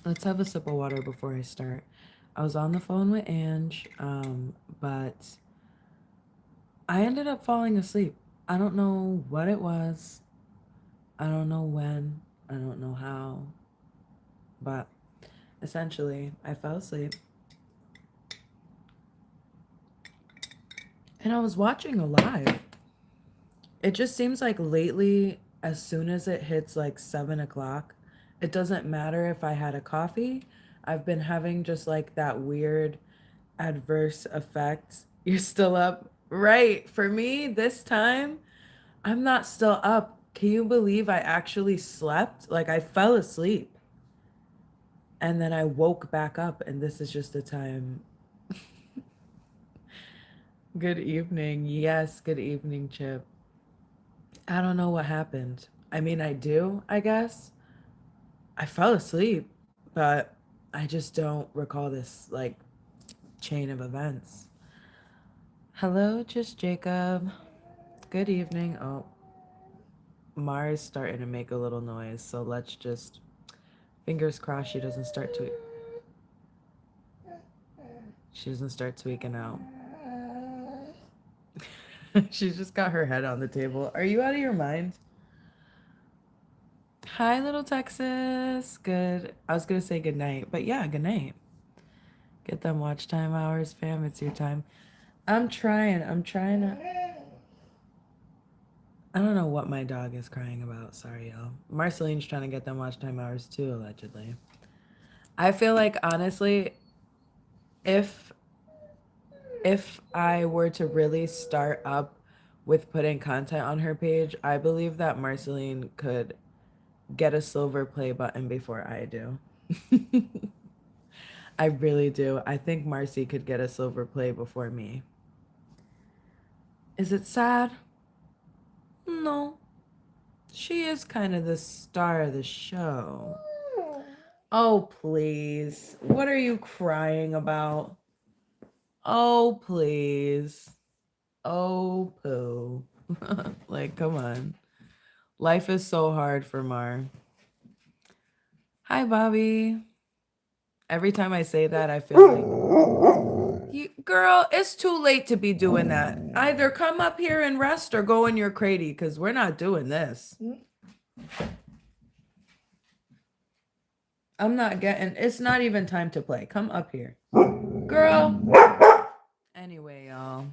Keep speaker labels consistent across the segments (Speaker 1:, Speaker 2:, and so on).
Speaker 1: Let's have a sip of water before I start. I was on the phone with Ange, but I ended up falling asleep. I don't know what it was. I don't know when. I don't know how. But essentially, I fell asleep. And I was watching a live. It just seems like lately, as soon as it hits like 7 o'clock, it doesn't matter if I had a coffee. I've been having just like that weird adverse effect. You're still up? Right. For me, this time, I'm not still up. Can you believe I actually slept? Like I fell asleep and then I woke back up, and this is just the time. Good evening. Yes, good evening, Chip. I don't know what happened. I mean, I do, I guess. I fell asleep, but I just don't recall this like chain of events. Hello, just Jacob. Good evening. Oh, Mars starting to make a little noise, so let's just fingers crossed she doesn't start tweaking out. She's just got her head on the table. Are you out of your mind? Hi, little Texas. Good. I was gonna say good night, but yeah, good night. Get them watch time hours, fam. It's your time. I'm trying. I'm trying to. I don't know what my dog is crying about. Sorry, y'all. Marceline's trying to get them watch time hours too, allegedly. I feel like honestly, if I were to really start up with putting content on her page, I believe that Marceline could get a silver play button before I do. I really do. I think Marcy could get a silver play before me. Is it sad? No. She is kind of the star of the show. Oh, please. What are you crying about? Oh, please. Oh, poo. Like, come on. Life is so hard for Mar. Hi, Bobby. Every time I say that, I feel like, girl, it's too late to be doing that. Either come up here and rest or go in your cradie, because we're not doing this. I'm not getting, it's not even time to play. Come up here. Girl. Anyway, y'all.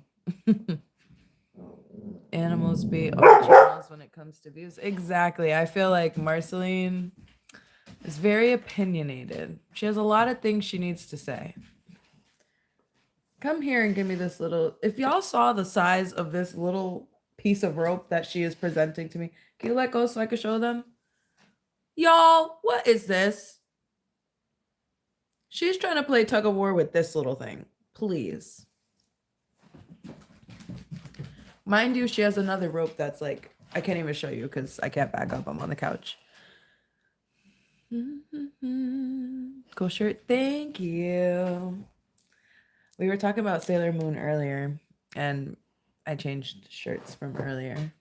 Speaker 1: Animals be our channels when it comes to views. Exactly. I feel like Marceline is very opinionated. She has a lot of things she needs to say. Come here and give me this little. If y'all saw the size of this little piece of rope that she is presenting to me, can you let go so I can show them? Y'all, what is this? She's trying to play tug of war with this little thing. Please. Mind you, she has another rope that's like, I can't even show you because I can't back up. I'm on the couch. Cool shirt. Thank you. We were talking about Sailor Moon earlier, and I changed shirts from earlier.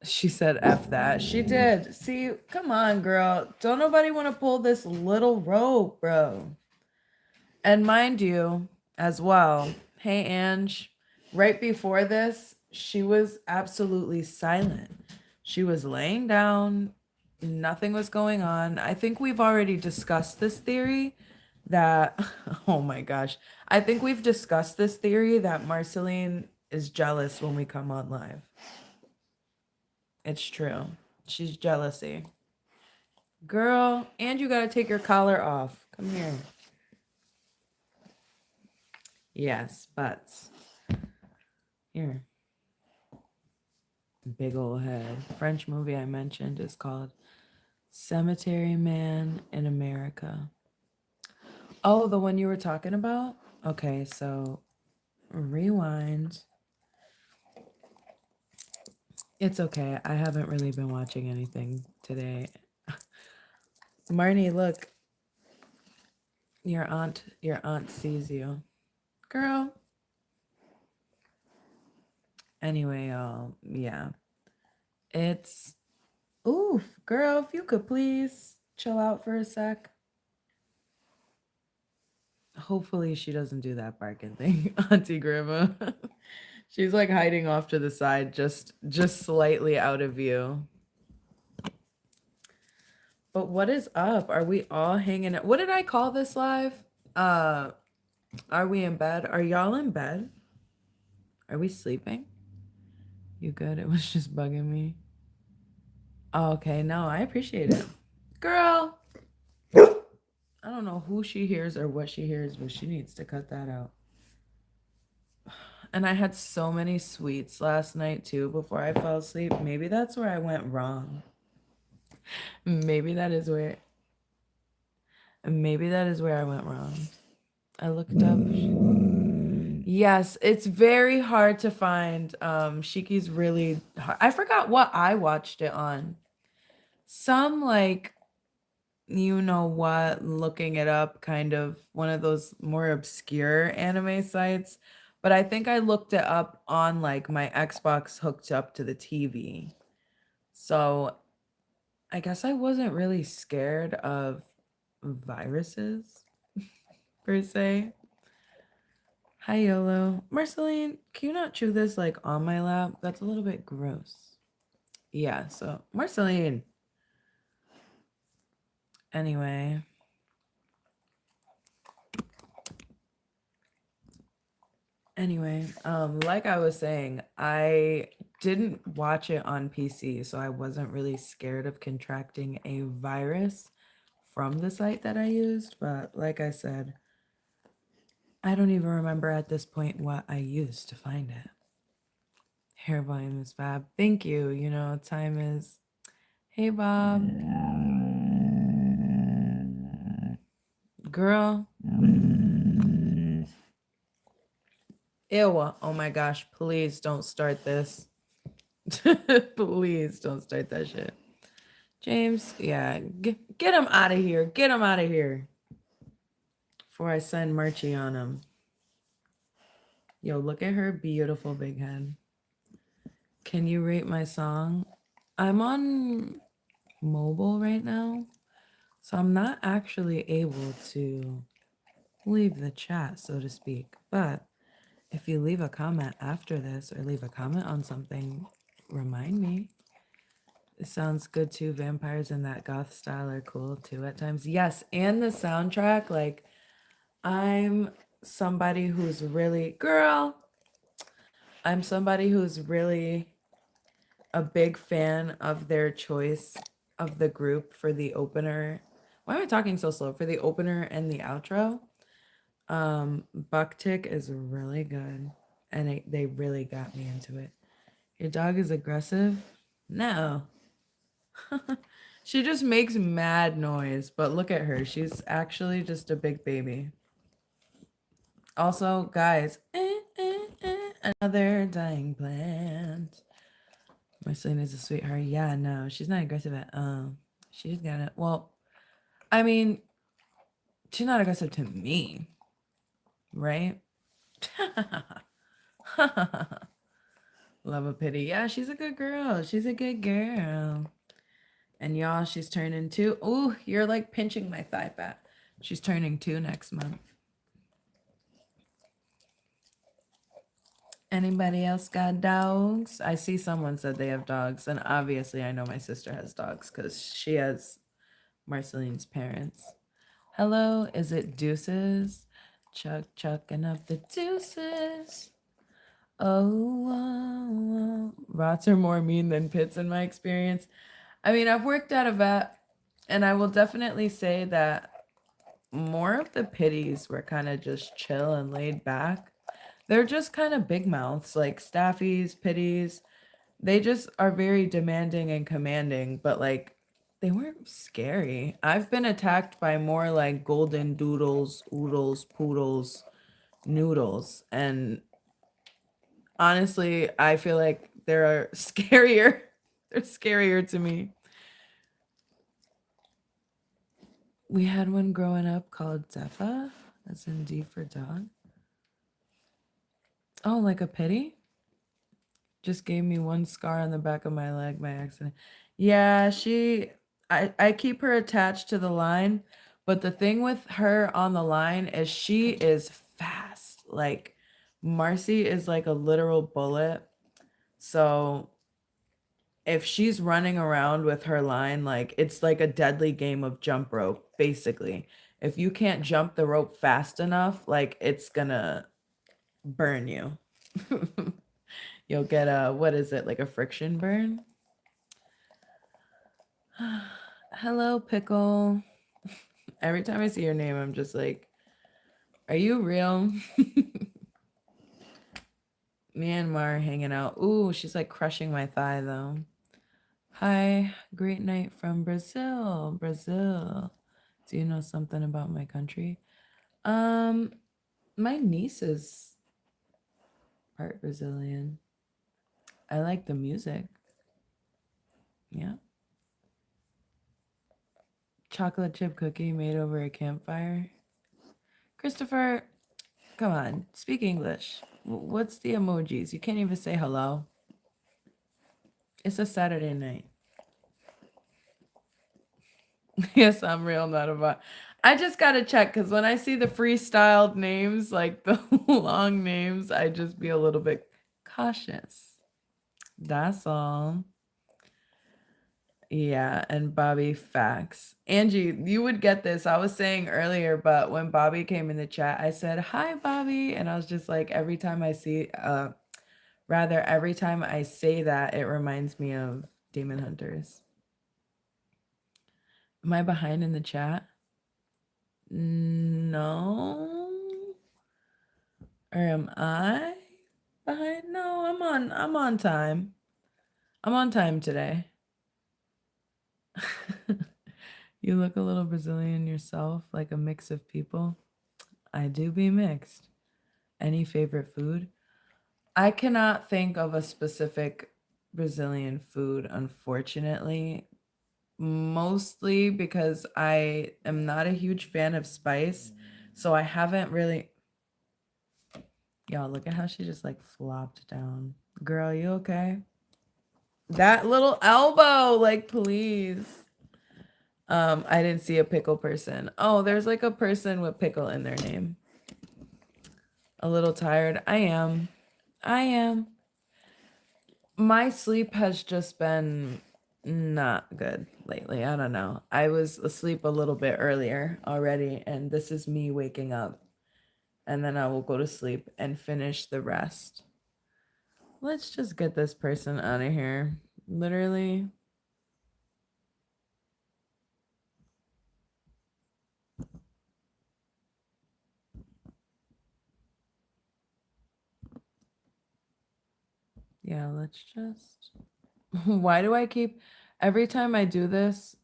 Speaker 1: She said F that. She did. See, come on, girl. Don't nobody want to pull this little rope, bro. And mind you, as well, hey, Ange, right before this, she was absolutely silent. She was laying down. Nothing was going on. I think we've already discussed this theory that, oh my gosh. I think we've discussed this theory that Marceline is jealous when we come on live. It's true. She's jealousy. Girl, and you gotta take your collar off. Come here. Yes, butts. Here. Big old head. French movie I mentioned is called Cemetery Man in America. Oh, the one you were talking about? Okay, so rewind. It's okay. I haven't really been watching anything today. Marnie, look. Your aunt sees you. Girl. Anyway, yeah. It's Oof, girl, if you could please chill out for a sec. Hopefully she doesn't do that barking thing, Auntie Grandma. She's like hiding off to the side, just slightly out of view. But what is up? Are we all hanging out? What did I call this live? Are we in bed? Are y'all in bed? Are we sleeping? You good? It was just bugging me. Oh, okay, no, I appreciate it. Girl, I don't know who she hears or what she hears, but she needs to cut that out. And I had so many sweets last night too before I fell asleep. Maybe that's where I went wrong. Maybe that is where I went wrong. I looked up. Yes, it's very hard to find. Shiki's really hard. I forgot what I watched it on. Some like, you know what, looking it up, kind of one of those more obscure anime sites. But I think I looked it up on like my Xbox hooked up to the TV. So I guess I wasn't really scared of viruses per se. Hi, YOLO. Marceline, can you not chew this like on my lap? That's a little bit gross. Yeah, so Marceline. Anyway. Like I was saying, I didn't watch it on PC, so I wasn't really scared of contracting a virus from the site that I used. But like I said, I don't even remember at this point what I used to find it. Hair volume is fab. Thank you. You know, time is. Hey, Bob. Girl. Ew. Oh my gosh. Please don't start this. Please don't start that shit. James, yeah. Get him out of here. Get him out of here. Before I send Marchie on him. Yo, look at her beautiful big head. Can you rate my song? I'm on mobile right now, so I'm not actually able to leave the chat, so to speak. But if you leave a comment after this or leave a comment on something, remind me. It sounds good too. Vampires in that goth style are cool too at times. Yes, and the soundtrack, like, I'm somebody who's really, girl, I'm somebody who's really a big fan of their choice of the group for the opener. Why am I talking so slow? For the opener and the outro. Bucktick is really good, and they really got me into it. Your dog is aggressive? No. She just makes mad noise, but look at her. She's actually just a big baby. Also, guys, another dying plant. Marceline is a sweetheart. Yeah, no, she's not aggressive at she's got it. Well, I mean, she's not aggressive to me, right? Love a pity. Yeah, she's a good girl. She's a good girl. And y'all, she's turning 2. Ooh, you're like pinching my thigh fat. She's turning 2 next month. Anybody else got dogs? I see someone said they have dogs, and obviously I know my sister has dogs because she has Marceline's parents. Hello, is it deuces? Chucking up the deuces. Oh, rots are more mean than pits in my experience. I mean, I've worked at a vet, and I will definitely say that more of the pitties were kind of just chill and laid back. They're just kind of big mouths, like staffies, pitties. They just are very demanding and commanding, but like they weren't scary. I've been attacked by more like golden doodles, oodles, poodles, noodles, and honestly, I feel like they're scarier. They're scarier to me. We had one growing up called Zepha. That's in D for dog. Oh, like a pitty? Just gave me one scar on the back of my leg by accident. Yeah, I keep her attached to the line, but the thing with her on the line is she is fast. Like Marcy is like a literal bullet. So if she's running around with her line, like it's like a deadly game of jump rope, basically. If you can't jump the rope fast enough, like it's gonna burn you. You'll get a, what is it, like a friction burn? Hello, Pickle. Every time I see your name, I'm just like, are you real? Me and Mar hanging out. Ooh, she's like crushing my thigh though. Hi, great night from Brazil. Brazil. Do you know something about my country? My niece is part Brazilian. I like the music. Yeah. Chocolate chip cookie made over a campfire. Christopher, come on, speak English. What's the emojis? You can't even say hello. It's a Saturday night. Yes, I'm real, not about. I just gotta check because when I see the freestyled names, like the long names, I just be a little bit cautious. That's all. Yeah, and Bobby facts. Angie, you would get this. I was saying earlier, but when Bobby came in the chat, I said, "Hi, Bobby." And I was just like, every time I see rather every time I say that, it reminds me of Demon Hunters. Am I behind in the chat? No. Or am I behind? No, I'm on time. I'm on time today. You look a little Brazilian yourself, like a mix of people. I do be mixed. Any favorite food? I cannot think of a specific Brazilian food, unfortunately. Mostly because I am not a huge fan of spice. So I haven't really. Y'all, look at how she just like flopped down. Girl, you okay? That little elbow, like, please. I didn't see a pickle person. Oh, there's like a person with pickle in their name. A little tired. I am. My sleep has just been not good lately. I don't know. I was asleep a little bit earlier already, and this is me waking up. And then I will go to sleep and finish the rest. Let's just get this person out of here. Literally. Yeah, let's just. Why do I keep. Every time I do this,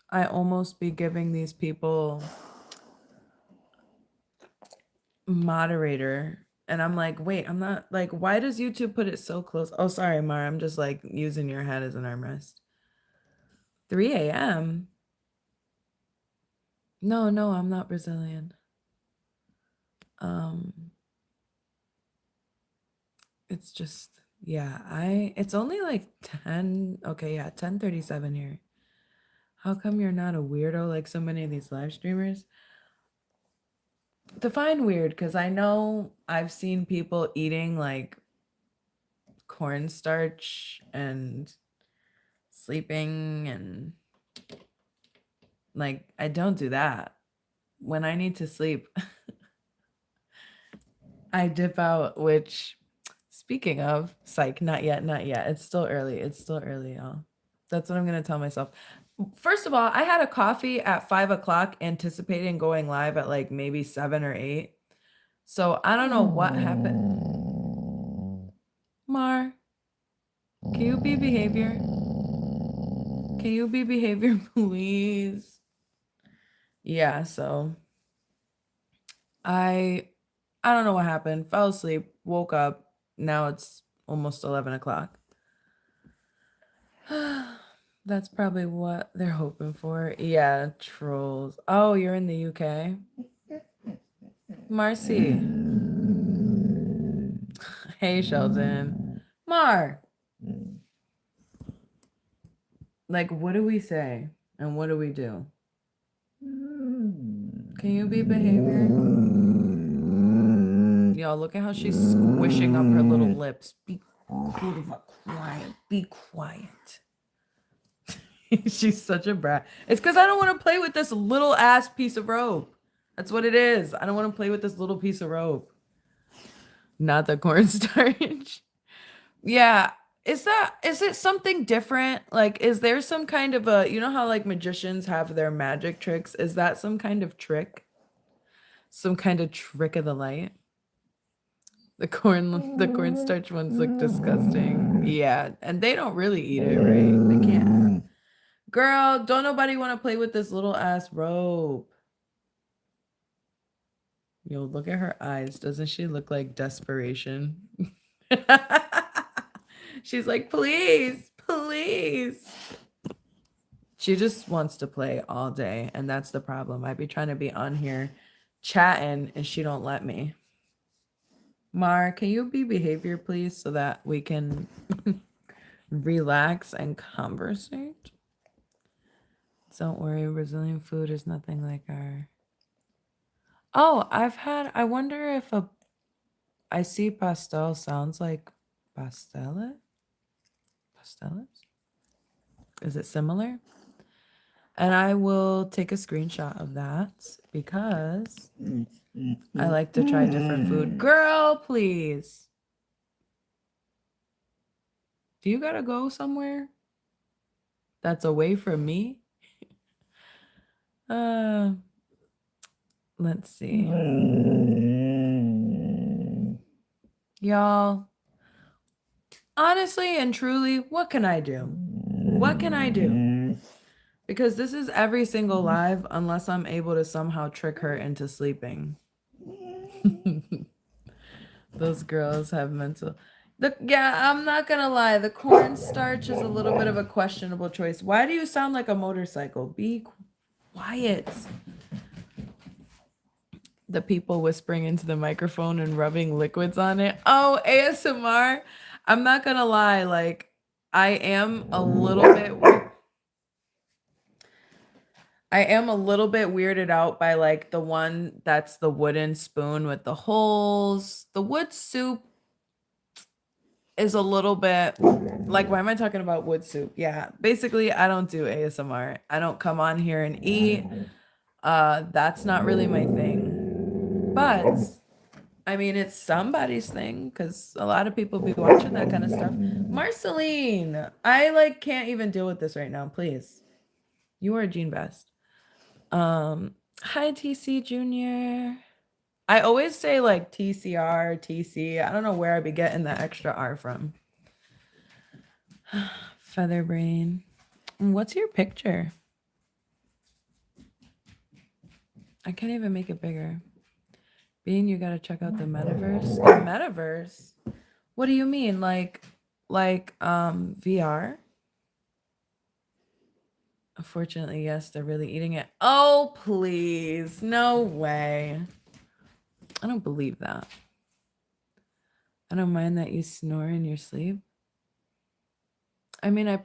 Speaker 1: I almost be giving these people moderator. And I'm like, wait, I'm not like, why does YouTube put it so close? Oh, sorry, Mara. I'm just like using your head as an armrest. 3 a.m. No, I'm not Brazilian. It's just, yeah, it's only like 10. Okay, yeah, 10:37 here. How come you're not a weirdo like so many of these live streamers? Define weird, because I know I've seen people eating like cornstarch and sleeping, and like I don't do that. When I need to sleep, I dip out, which, speaking of, psych, not yet. It's still early, y'all. That's what I'm gonna tell myself. First of all, I had a coffee at 5 o'clock, anticipating going live at like maybe 7 or 8. So I don't know what happened. Mar, can you be behavior? Can you be behavior, please? Yeah, so I don't know what happened. Fell asleep, woke up. Now it's almost 11 o'clock. That's probably what they're hoping for. Yeah, trolls. Oh, you're in the UK? Marcy. Hey, Sheldon. Mar,
Speaker 2: Mm.
Speaker 1: like, what do we say and what do we do? Can you be behavior? Y'all, look at how she's squishing up her little lips. Be quiet. Be quiet. She's such a brat. It's because I don't want to play with this little ass piece of rope. That's what it is. I don't want to play with this little piece of rope. Not the cornstarch. Yeah. Is it something different? Like, is there some kind of a, you know how like magicians have their magic tricks? Is that some kind of trick? Some kind of trick of the light? The cornstarch ones look disgusting. Yeah, and they don't really eat it, right? They can't. Girl, don't nobody want to play with this little ass rope. Yo, look at her eyes. Doesn't she look like desperation? She's like, please, please. She just wants to play all day, and that's the problem. I be trying to be on here chatting, and she don't let me. Mar, can you be behavior, please, so that we can relax and conversate? Don't worry, Brazilian food is nothing like our... Oh, I wonder if I see pastel sounds like pastelle? Pasteles? Is it similar? And I will take a screenshot of that because I like to try different food. Girl, please. Do you gotta go somewhere that's away from me? Let's see. Y'all, honestly and truly, what can I do? What can I do? Because this is every single live unless I'm able to somehow trick her into sleeping. Those girls have mental... Yeah, I'm not gonna lie. The cornstarch is a little bit of a questionable choice. Why do you sound like a motorcycle? Be quiet. The people whispering into the microphone and rubbing liquids on it. Oh, ASMR. I'm not gonna lie. Like, I am a little bit weirded out by like the one that's the wooden spoon with the holes. The wood soup is a little bit like, why am I talking about wood soup? Yeah, basically I don't do ASMR. I don't come on here and eat. That's not really my thing. But I mean, it's somebody's thing because a lot of people be watching that kind of stuff. Marceline, I like can't even deal with this right now. Please, you are Jean Best. Hi TC Junior. I always say like TCR, TC. I don't know where I be getting that extra R from. Featherbrain. What's your picture? I can't even make it bigger. Bean, you gotta check out the metaverse. The metaverse? What do you mean? Like VR? Unfortunately, yes, they're really eating it. Oh, please. No way. I don't believe that. I don't mind that you snore in your sleep. I mean, I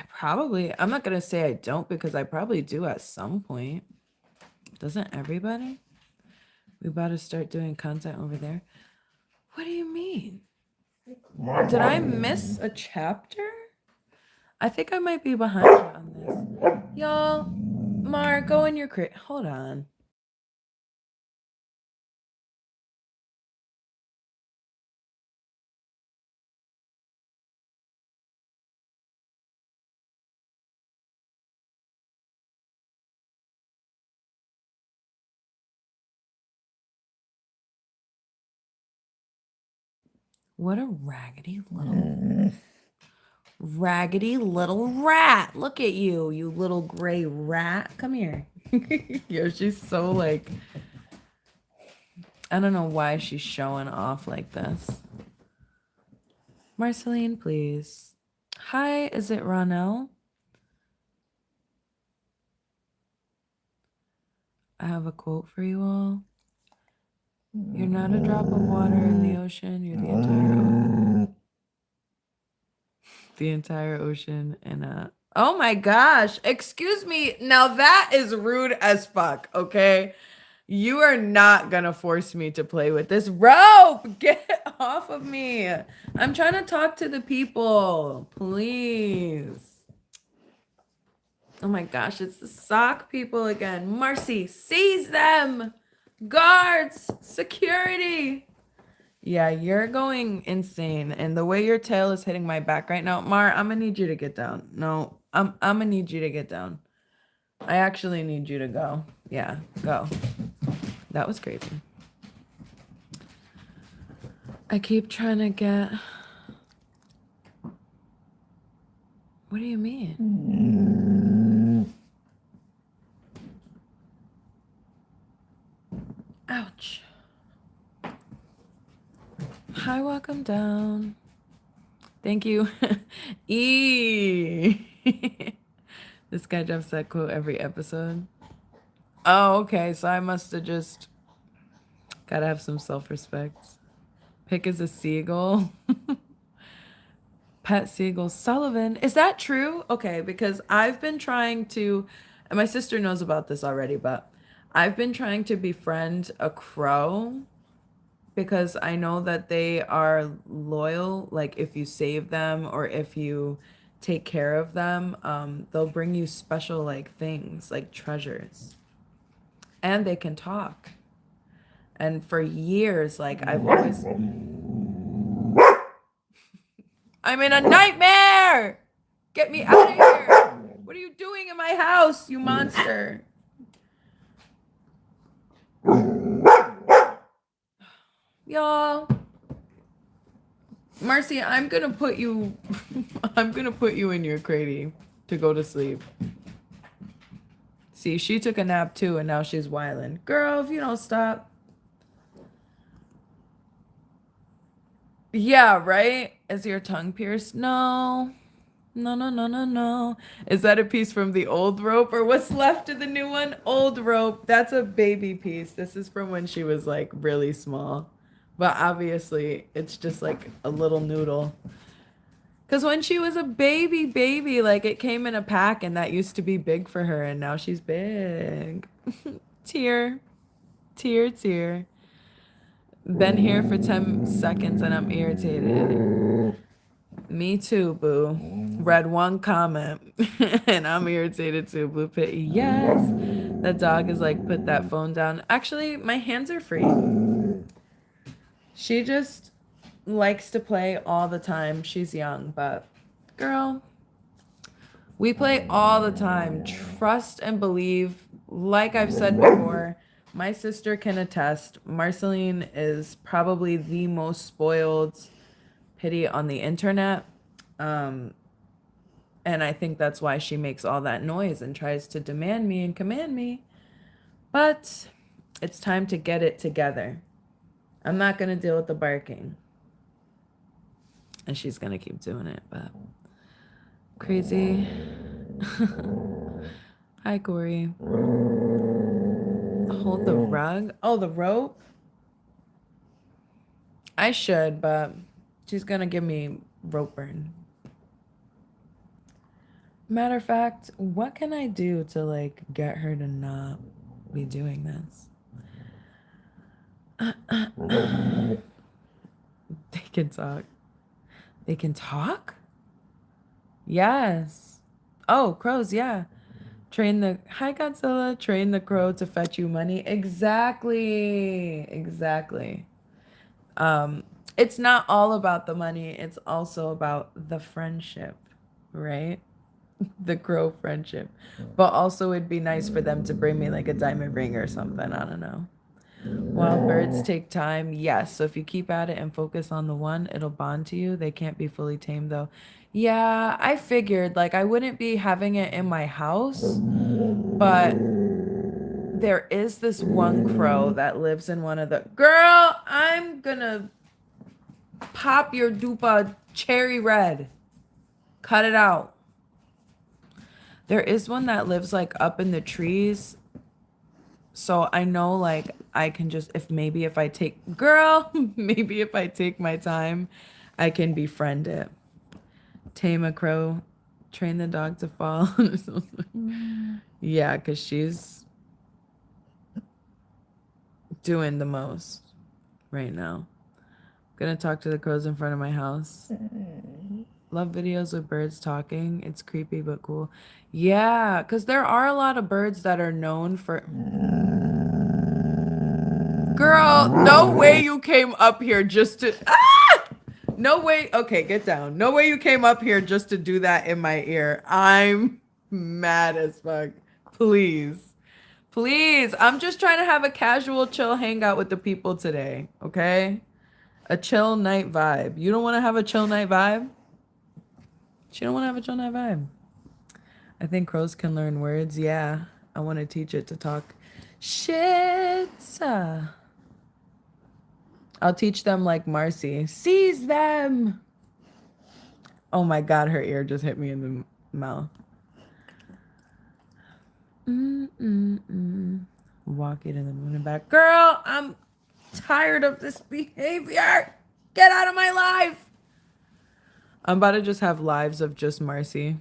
Speaker 1: probably, I'm not going to say I don't because I probably do at some point. Doesn't everybody? We about to start doing content over there. What do you mean? Did I miss a chapter? I think I might be behind you on this. Y'all, Mar, go in your crate. Hold on. What a raggedy little rat. Look at you, you little gray rat. Come here. Yo, she's so like, I don't know why she's showing off like this. Marceline, please. Hi, is it Ronell? I have a quote for you all. You're not a drop of water in the ocean. You're the entire ocean. The entire ocean in a... Oh my gosh. Excuse me. Now that is rude as fuck, okay? You are not gonna force me to play with this rope. Get off of me. I'm trying to talk to the people. Please. Oh my gosh, it's the sock people again. Marcy, seize them. Guards, security. Yeah, you're going insane. And the way your tail is hitting my back right now, Mar, I'm gonna need you to get down. No, I'm gonna need you to get down. I actually need you to go. Yeah, go. That was crazy. I keep trying to get... What do you mean? Ouch. Hi, welcome down. Thank you. This guy drops that quote every episode. Oh, okay. So I must have just gotta have some self-respect. Pick is a seagull. Pet seagull. Sullivan. Is that true? Okay, because I've been trying to, and my sister knows about this already, but I've been trying to befriend a crow because I know that they are loyal. Like if you save them or if you take care of them, they'll bring you special like things, like treasures. And they can talk. And for years, like I've always... I'm in a nightmare! Get me out of here! What are you doing in my house, you monster? Y'all. Marcy, I'm gonna put you in your cradie to go to sleep. See, she took a nap too and now she's wildin'. Girl, if you don't stop. Yeah, right? Is your tongue pierced? No. No. Is that a piece from the old rope or what's left of the new one? Old rope. That's a baby piece. This is from when she was like really small. But obviously, it's just like a little noodle. Because when she was a baby, like it came in a pack and that used to be big for her and now she's big. Tear. Been here for 10 seconds and I'm irritated. Me too, boo. Read one comment and I'm irritated too, Blue Pit. Yes. The dog is like, put that phone down. Actually, my hands are free. She just likes to play all the time. She's young, but girl, we play all the time. Trust and believe. Like I've said before, my sister can attest. Marceline is probably the most spoiled pity on the internet. And I think that's why she makes all that noise and tries to demand me and command me. But it's time to get it together. I'm not going to deal with the barking. And she's going to keep doing it, but crazy. Hi, Corey. Hold the rug. Oh, the rope? I should, but she's going to give me rope burn. Matter of fact, what can I do to like get her to not be doing this? They can talk. They can talk? Yes. Oh, crows, yeah. Hi Godzilla, train the crow to fetch you money. Exactly. It's not all about the money, it's also about the friendship, right? The crow friendship. But also it'd be nice for them to bring me like a diamond ring or something. I don't know. Wild birds take time. Yes. So if you keep at it and focus on the one, it'll bond to you. They can't be fully tamed though. Yeah, I figured like I wouldn't be having it in my house, but there is this one crow that lives in one of the... Girl, I'm gonna pop your dupa cherry red. Cut it out. There is one that lives like up in the trees. So I know like I can just, maybe if I take my time, I can befriend it. Tame a crow, train the dog to fall. Yeah, because she's doing the most right now. Gonna talk to the crows in front of my house. Love videos with birds talking. It's creepy but cool. Yeah, because there are a lot of birds that are known for. Girl, no way you came up here just to. Ah! No way. Okay, get down. No way you came up here just to do that in my ear. I'm mad as fuck. Please. Please. I'm just trying to have a casual, chill hangout with the people today. Okay? A chill night vibe. You don't want to have a chill night vibe? She don't want to have a chill night vibe. I think crows can learn words. Yeah. I want to teach it to talk. Shit. I'll teach them like Marcy. Seize them. Oh my God, her ear just hit me in the mouth. Walk it in the moon and back. Girl, I'm tired of this behavior. Get out of my life. I'm about to just have lives of just Marcy.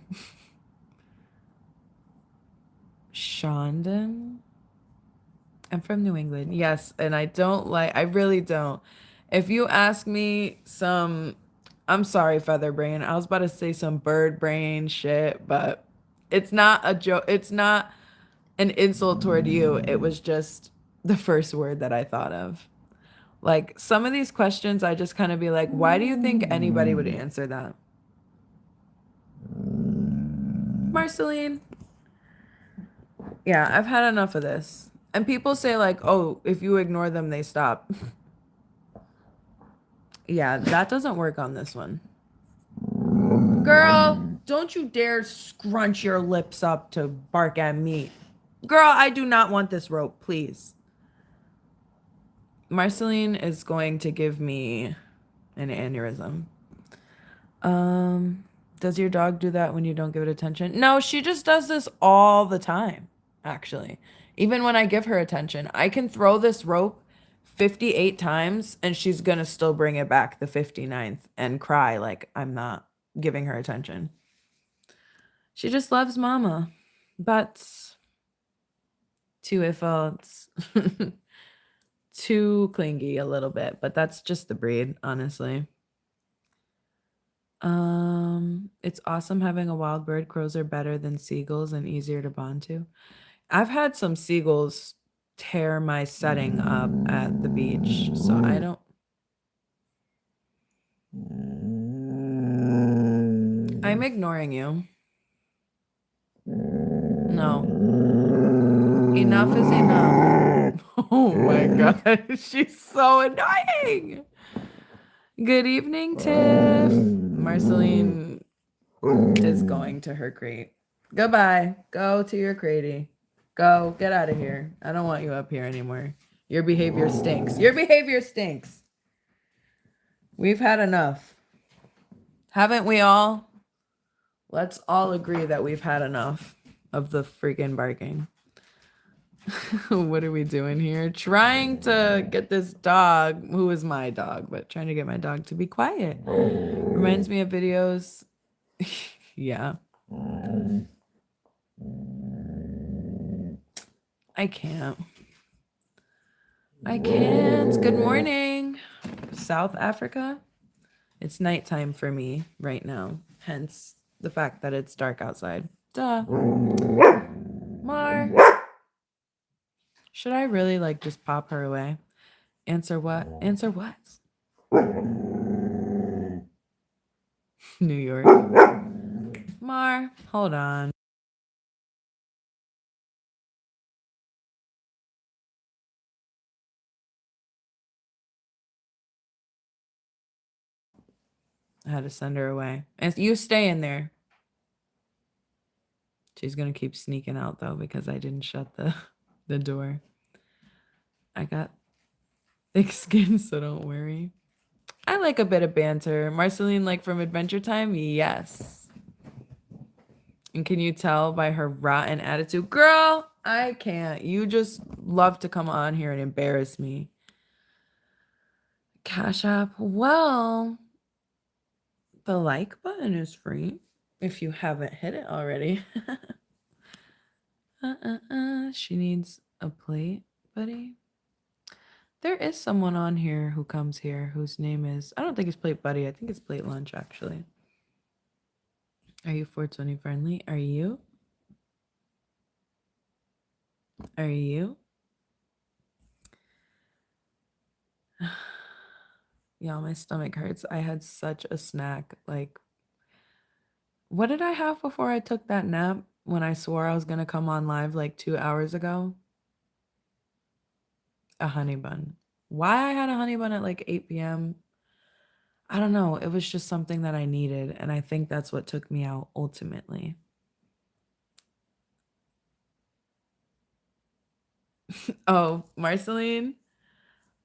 Speaker 1: Shondon? I'm from New England. Yes, and I really don't. If you ask me I'm sorry, feather brain. I was about to say some bird brain shit, but it's not a joke. It's not an insult toward you. It was just the first word that I thought of. Like some of these questions, I just kind of be like, why do you think anybody would answer that? Marceline. Yeah, I've had enough of this. And people say like, oh, if you ignore them, they stop. Yeah, that doesn't work on this one. Girl, don't you dare scrunch your lips up to bark at me. Girl, I do not want this rope, please. Marceline is going to give me an aneurysm. Does your dog do that when you don't give it attention? No, she just does this all the time, actually. Even when I give her attention, I can throw this rope 58 times and she's gonna still bring it back the 59th and cry like I'm not giving her attention. She just loves mama, but too faults. Too clingy a little bit, but that's just the breed, honestly. It's awesome having a wild bird. Crows are better than seagulls and easier to bond to. I've had some seagulls tear my setting up at the beach, so I don't. I'm ignoring you. No. Enough is enough. Oh my God. She's so annoying. Good evening, Tiff. Marceline is going to her crate. Goodbye. Go to your cratey. Go. Get out of here. I don't want you up here anymore. Your behavior stinks. Your behavior stinks. We've had enough. Haven't we all? Let's all agree that we've had enough of the freaking barking. What are we doing here? Trying to get this dog, who is my dog, but trying to get my dog to be quiet. Reminds me of videos. Yeah. I can't. Good morning, South Africa. It's nighttime for me right now, hence the fact that it's dark outside. Duh. Mar. Should I really like just pop her away? Answer what? Answer what? New York. Mar, hold on. I had to send her away. And you stay in there. She's gonna keep sneaking out though because I didn't shut the door. I got thick skin, so don't worry. I like a bit of banter. Marceline, like from Adventure Time? Yes. And can you tell by her rotten attitude? Girl, I can't. You just love to come on here and embarrass me. Cash App. Well, The like button is free if you haven't hit it already. She needs a plate, buddy. There is someone on here who comes here whose name is, I don't think it's Plate Buddy. I think it's Plate Lunch, actually. Are you 420 friendly? Are you? Are you? Yeah, my stomach hurts. I had such a snack. Like, what did I have before I took that nap when I swore I was going to come on live like 2 hours ago? A honey bun. Why I had a honey bun at like 8 p.m.? I don't know. It was just something that I needed. And I think that's what took me out ultimately. Oh, Marceline?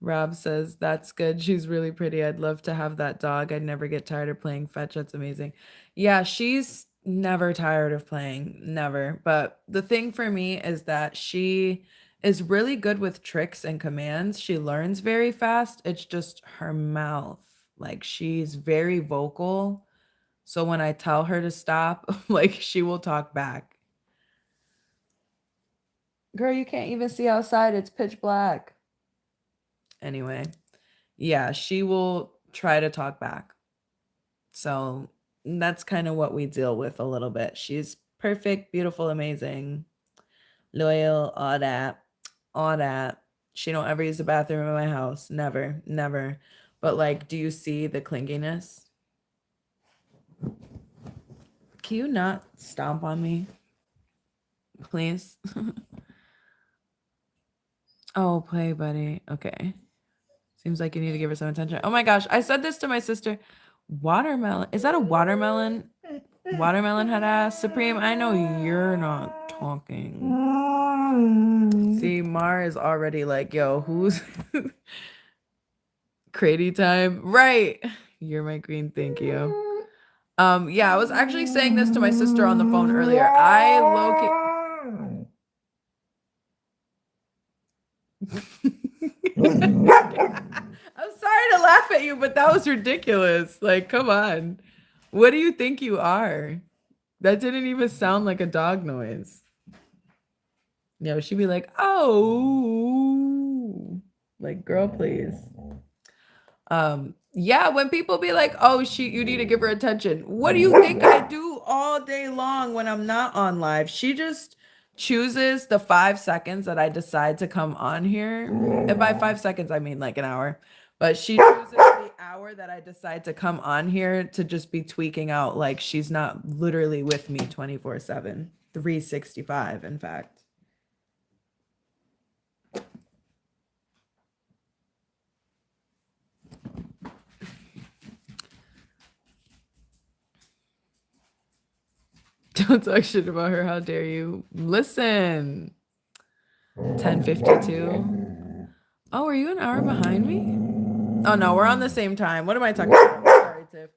Speaker 1: Rob says, that's good. She's really pretty. I'd love to have that dog. I'd never get tired of playing fetch. That's amazing. Yeah, she's never tired of playing. Never. But the thing for me is that she is really good with tricks and commands. She learns very fast. It's just her mouth. Like she's very vocal. So when I tell her to stop, like she will talk back. Girl, you can't even see outside. It's pitch black. Anyway, yeah, she will try to talk back. So that's kind of what we deal with a little bit. She's perfect, beautiful, amazing, loyal, all that, all that. She don't ever use the bathroom in my house. Never, never. But like, do you see the clinginess? Can you not stomp on me? Please. Oh, play buddy. Okay. Seems like you need to give her some attention. Oh my gosh. I said this to my sister. Watermelon. Is that a watermelon? Watermelon head ass. Supreme, I know you're not talking. See, Mar is already like, yo, who's Crady time? Right. You're my queen. Thank you. Yeah, I was actually saying this to my sister on the phone earlier. I I'm sorry to laugh at you, but that was ridiculous. Like, come on. What do you think you are? That didn't even sound like a dog noise. Yeah, she'd be like, oh, like, girl, please. Yeah, when people be like, oh, you need to give her attention. What do you think I do all day long when I'm not on live? She just chooses the 5 seconds that I decide to come on here. And by 5 seconds, I mean like an hour. But she chooses the hour that I decide to come on here to just be tweaking out like she's not literally with me 24/7, 365, in fact. Don't talk shit about her. How dare you? Listen. 10:52. Oh, are you an hour behind me? Oh no, we're on the same time. What am I talking about? Sorry, Tiff.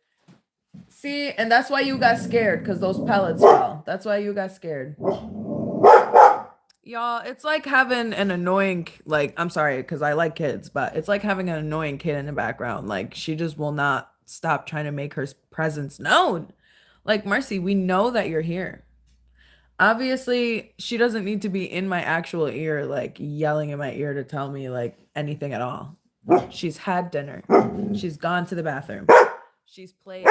Speaker 1: See, and that's why you got scared, because those pellets fell. That's why you got scared. Y'all, it's like having an annoying, like, I'm sorry, because I like kids, but it's like having an annoying kid in the background. Like, she just will not stop trying to make her presence known. Like, Marcy, we know that you're here. Obviously, she doesn't need to be in my actual ear, like yelling in my ear to tell me like anything at all. She's had dinner. She's gone to the bathroom. She's played.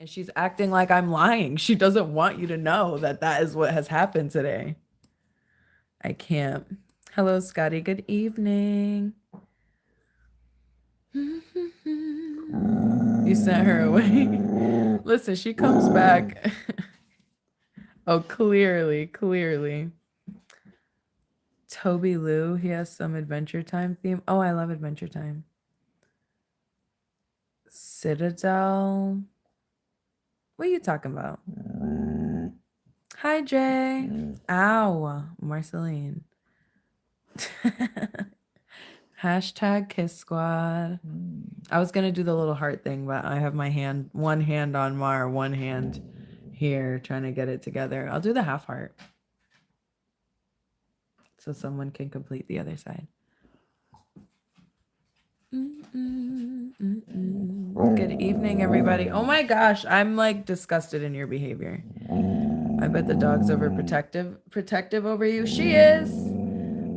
Speaker 1: And she's acting like I'm lying. She doesn't want you to know that that is what has happened today. I can't. Hello, Scotty. Good evening. You sent her away. Listen, she comes back. Oh, clearly. Toby Lou, he has some Adventure Time theme. Oh, I love Adventure Time. Citadel. What are you talking about? Hi, Jay. Ow, Marceline. Hashtag Kiss Squad. I was gonna do the little heart thing, but I have my hand, one hand on Mar, one hand here, trying to get it together. I'll do the half heart so someone can complete the other side. Good evening, everybody. Oh my gosh, I'm like disgusted in your behavior. I bet the dog's protective over you. She is.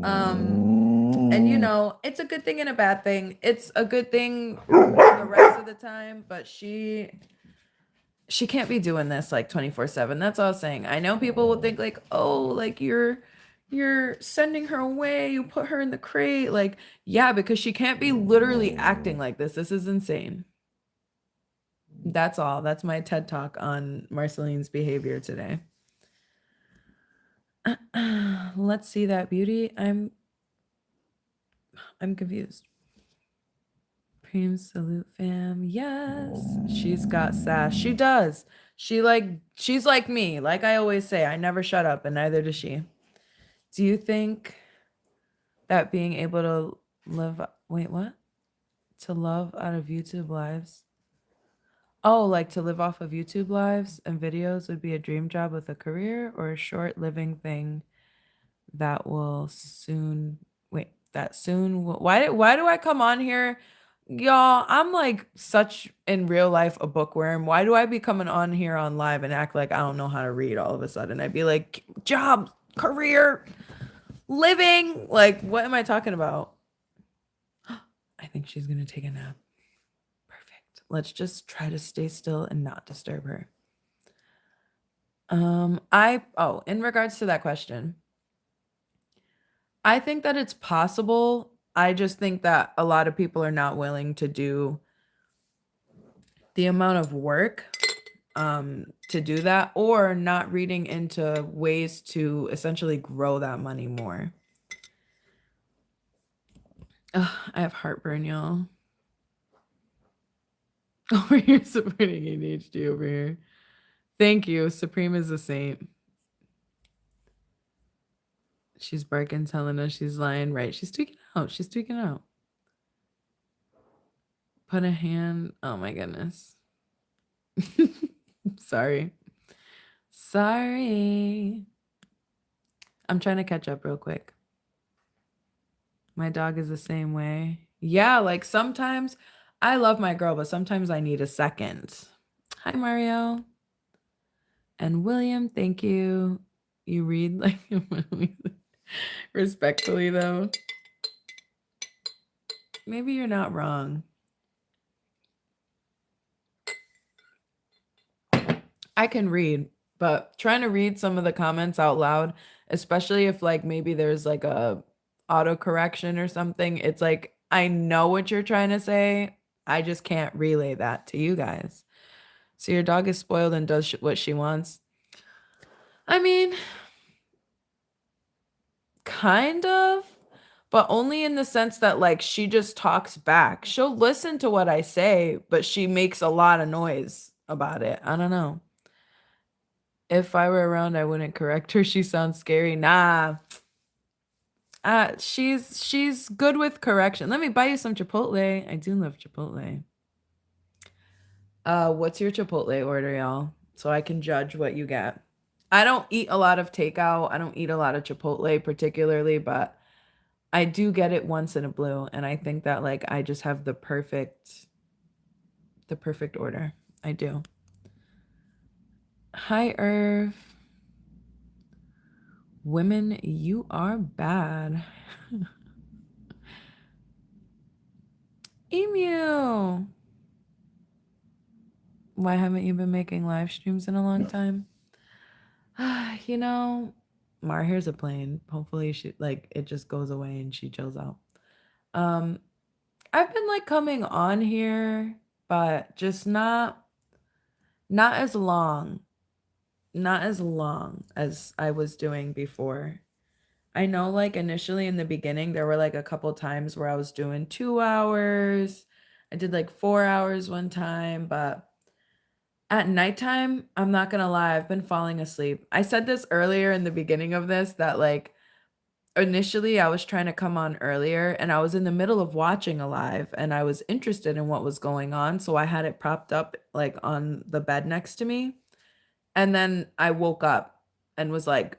Speaker 1: And you know, it's a good thing and a bad thing. It's a good thing the rest of the time, but she can't be doing this like 24/7. That's all I'm saying. I know people will think like, "Oh, like you're sending her away. You put her in the crate." Like, yeah, because she can't be literally acting like this. This is insane. That's all. That's my TED Talk on Marceline's behavior today. Let's see that beauty. I'm confused. Preem salute fam. Yes. She's got sass. She does. She's like me. Like I always say, I never shut up, and neither does she. Do you think that being able to to love out of YouTube lives? Oh, like to live off of YouTube lives and videos would be a dream job with a career, or a short living thing that will soon why do I come on here? Y'all, I'm like such in real life a bookworm. Why do I be coming on here on live and act like I don't know how to read all of a sudden? I'd be like, job, career, living. Like, what am I talking about? I think she's gonna take a nap. Perfect. Let's just try to stay still and not disturb her. In regards to that question, I think that it's possible. I just think that a lot of people are not willing to do the amount of work to do that, or not reading into ways to essentially grow that money more. Ugh, I have heartburn, y'all. Over here supporting ADHD over here. Thank you. Supreme is a saint. She's barking, telling us she's lying. Right. She's tweaking out. She's tweaking out. Put a hand. Oh my goodness. Sorry. I'm trying to catch up real quick. My dog is the same way. Yeah, like sometimes I love my girl, but sometimes I need a second. Hi, Mario. And William, thank you. You read like respectfully, though. Maybe you're not wrong. I can read, but trying to read some of the comments out loud, especially if like maybe there's like a auto correction or something, it's like I know what you're trying to say. I just can't relay that to you guys. So your dog is spoiled and does what she wants. I mean, kind of, but only in the sense that like she just talks back. She'll listen to what I say, but she makes a lot of noise about it. I don't know. If I were around, I wouldn't correct her. She sounds scary. Nah. She's good with correction. Let me buy you some Chipotle. I do love Chipotle. What's your Chipotle order, y'all? So I can judge what you get. I don't eat a lot of takeout. I don't eat a lot of Chipotle particularly, but I do get it once in a blue, and I think that like I just have the perfect order. I do. Hi, Irv. Women, you are bad. Emu. Why haven't you been making live streams in a long time? You know, Mar, here's a plane. Hopefully she like it just goes away and she chills out. I've been like coming on here, but just not as long. Not as long as I was doing before. I know like initially in the beginning there were like a couple times where I was doing 2 hours. I did like 4 hours one time, but at nighttime, I'm not gonna lie, I've been falling asleep. I said this earlier in the beginning of this that like initially I was trying to come on earlier and I was in the middle of watching a live and I was interested in what was going on. So I had it propped up like on the bed next to me. And then I woke up and was like,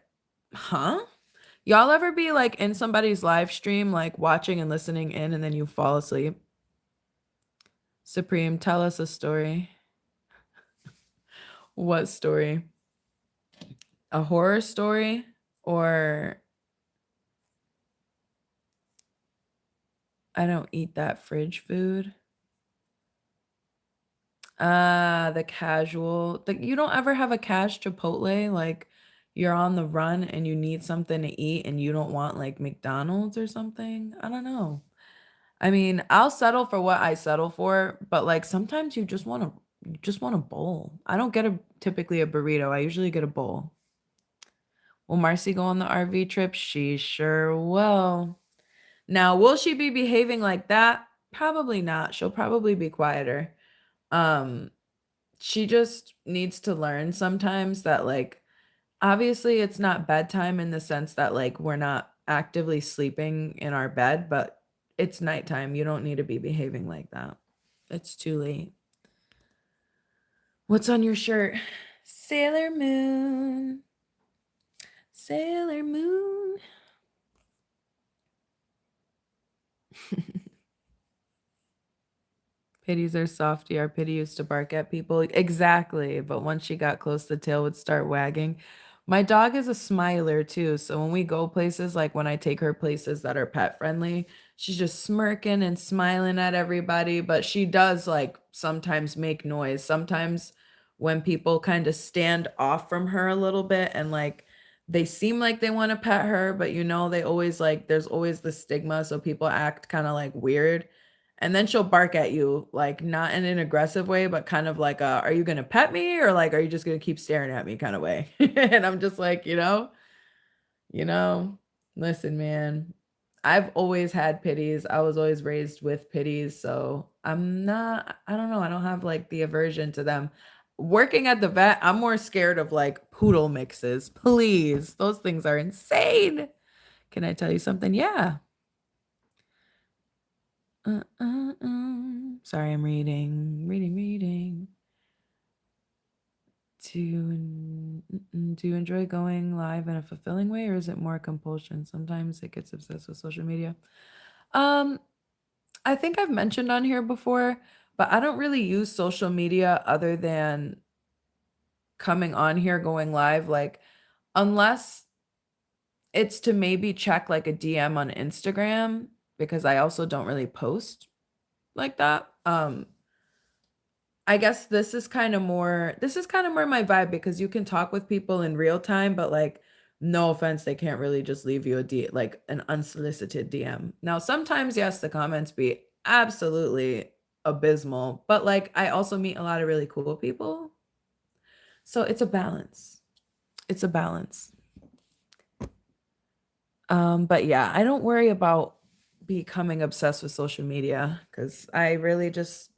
Speaker 1: huh? Y'all ever be like in somebody's live stream, like watching and listening in, and then you fall asleep? Supreme, tell us a story. What story? A horror story or I don't eat that fridge food? The casual. Like you don't ever have a cash Chipotle, like you're on the run and you need something to eat and you don't want like McDonald's or something? I don't know. I mean, I'll settle for what I settle for, but like sometimes you just want a bowl. I don't get a typically a burrito. I usually get a bowl. Will Marcy go on the RV trip? She sure will. Now, will she be behaving like that? Probably not. She'll probably be quieter. Um, she just needs to learn sometimes that like obviously it's not bedtime in the sense that like we're not actively sleeping in our bed, but it's nighttime. You don't need to be behaving like that. It's too late. What's on your shirt? Sailor Moon. Sailor Moon. Pitties are softy. Our Pitty used to bark at people. Exactly. But once she got close, the tail would start wagging. My dog is a smiler too. So when we go places, like when I take her places that are pet friendly, she's just smirking and smiling at everybody. But she does like sometimes make noise. Sometimes when people kind of stand off from her a little bit and like they seem like they want to pet her, but you know, they always like, there's always the stigma. So people act kind of like weird and then she'll bark at you, like, not in an aggressive way, but kind of like "Are you gonna pet me, or, like, are you just gonna keep staring at me?" kinda way. And I'm just like, you know, listen, man, I've always had pitties. I was always raised with pitties, so I don't know, I don't have, like, the aversion to them. Working at the vet, I'm more scared of, like, poodle mixes. Please, those things are insane. Can I tell you something? Yeah. Sorry, I'm reading. Do you enjoy going live in a fulfilling way, or is it more compulsion? Sometimes it gets obsessed with social media. Um, I think I've mentioned on here before, but I don't really use social media other than coming on here, going live, like, unless it's to maybe check like a DM on Instagram, because I also don't really post like that. I guess this is kind of more my vibe because you can talk with people in real time, but like no offense, they can't really just leave you like an unsolicited DM. Now, sometimes yes, the comments be absolutely abysmal, but like I also meet a lot of really cool people. So it's a balance. It's a balance. But yeah, I don't worry about becoming obsessed with social media because I really just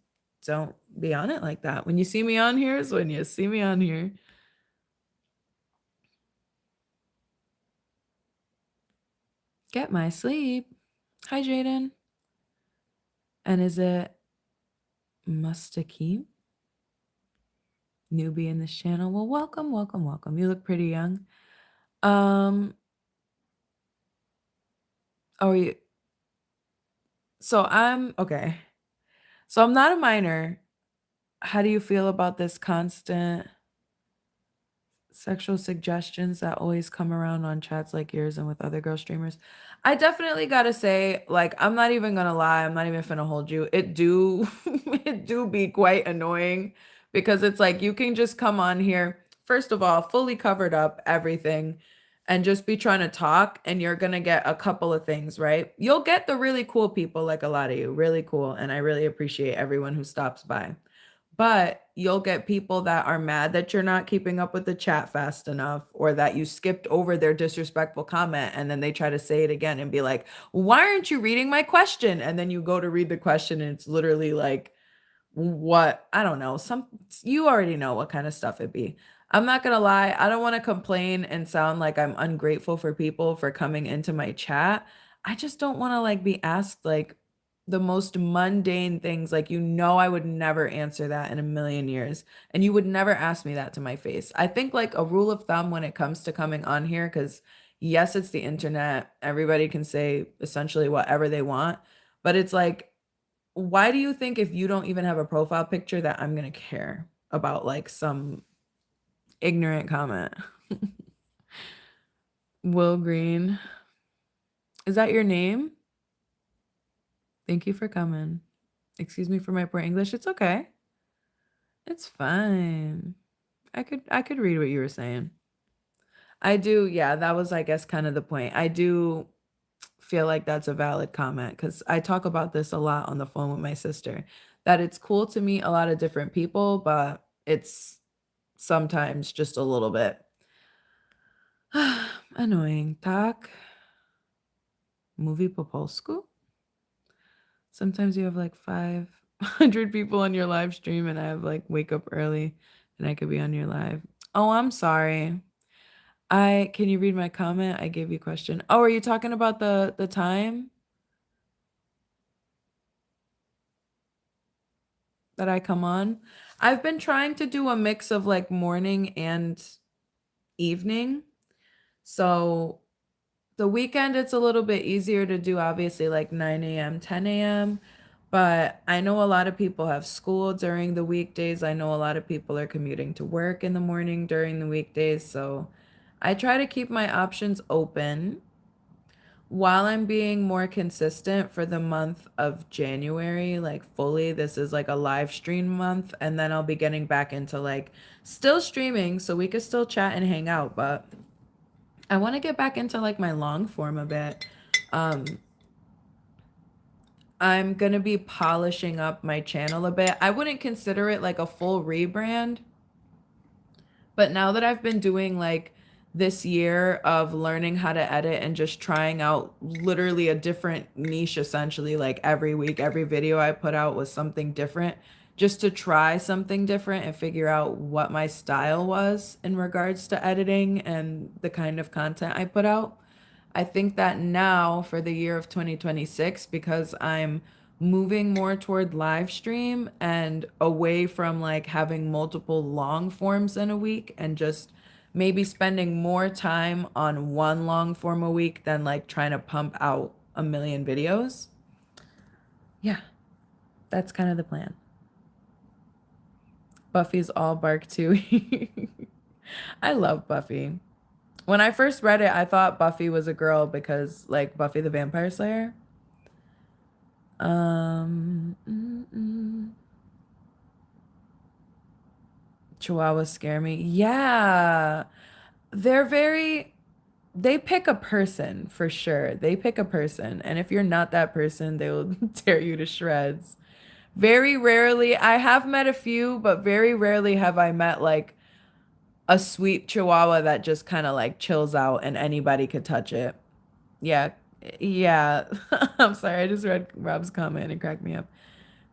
Speaker 1: don't be on it like that. When you see me on here is when you see me on here. Get my sleep. Hi, Jaden. And is it Mustaqim? Newbie in this channel. Well, welcome, welcome, welcome. You look pretty young. Oh, you. So I'm okay. So I'm not a minor. How do you feel about this constant sexual suggestions that always come around on chats like yours and with other girl streamers? I definitely gotta say, like, I'm not even gonna lie, I'm not even finna hold you. It do it do be quite annoying because it's like you can just come on here, first of all, fully covered up everything and just be trying to talk and you're gonna get a couple of things, right? You'll get the really cool people, like a lot of you, really cool, and I really appreciate everyone who stops by. But you'll get people that are mad that you're not keeping up with the chat fast enough or that you skipped over their disrespectful comment and then they try to say it again and be like, "Why aren't you reading my question?" And then you go to read the question and it's literally like what I don't know, some you already know what kind of stuff it be. I'm not gonna lie, I don't want to complain and sound like I'm ungrateful for people for coming into my chat. I just don't want to like be asked like the most mundane things. Like, I would never answer that in a million years. And you would never ask me that to my face. I think like a rule of thumb when it comes to coming on here, because yes, it's the internet. Everybody can say essentially whatever they want, but it's like Why do you think if you don't even have a profile picture that I'm gonna care about like some ignorant comment? Will Green. Is that your name? Thank you for coming. Excuse me for my poor English. It's okay. It's fine. I could read what you were saying. I do, yeah, that was I guess kind of the point. I do feel like that's a valid comment because I talk about this a lot on the phone with my sister. That it's cool to meet a lot of different people, but it's sometimes just a little bit annoying. Tak, movie po polsku? Sometimes you have like 500 people on your live stream and I have like wake up early and I could be on your live. Oh, I'm sorry. I can you read my comment? I gave you a question. Oh, are you talking about the time that I come on? I've been trying to do a mix of like morning and evening. So the weekend it's a little bit easier to do obviously like 9 a.m., 10 a.m. But I know a lot of people have school during the weekdays. I know a lot of people are commuting to work in the morning during the weekdays. So I try to keep my options open while I'm being more consistent for the month of January, like fully. This is like a live stream month, and then I'll be getting back into like still streaming so we could still chat and hang out, but I want to get back into like my long form a bit. Um, I'm gonna be polishing up my channel a bit. I wouldn't consider it like a full rebrand, but now that I've been doing like this year of learning how to edit and just trying out literally a different niche essentially, like every week, every video I put out was something different, just to try something different and figure out what my style was in regards to editing and the kind of content I put out. I think that now for the year of 2026, because I'm moving more toward live stream and away from like having multiple long forms in a week and just maybe spending more time on one long form a week than like trying to pump out a million videos. Yeah, that's kind of the plan. Buffy's all bark too. I love Buffy. When I first read it, I thought Buffy was a girl because like Buffy the Vampire Slayer. Um, mm, mm. Chihuahuas scare me. Yeah. They're very, they pick a person for sure. They pick a person. And if you're not that person, they will tear you to shreds. Very rarely, I have met a few, but very rarely have I met like a sweet Chihuahua that just kind of like chills out and anybody could touch it. Yeah. Yeah. I'm sorry. I just read Rob's comment and cracked me up.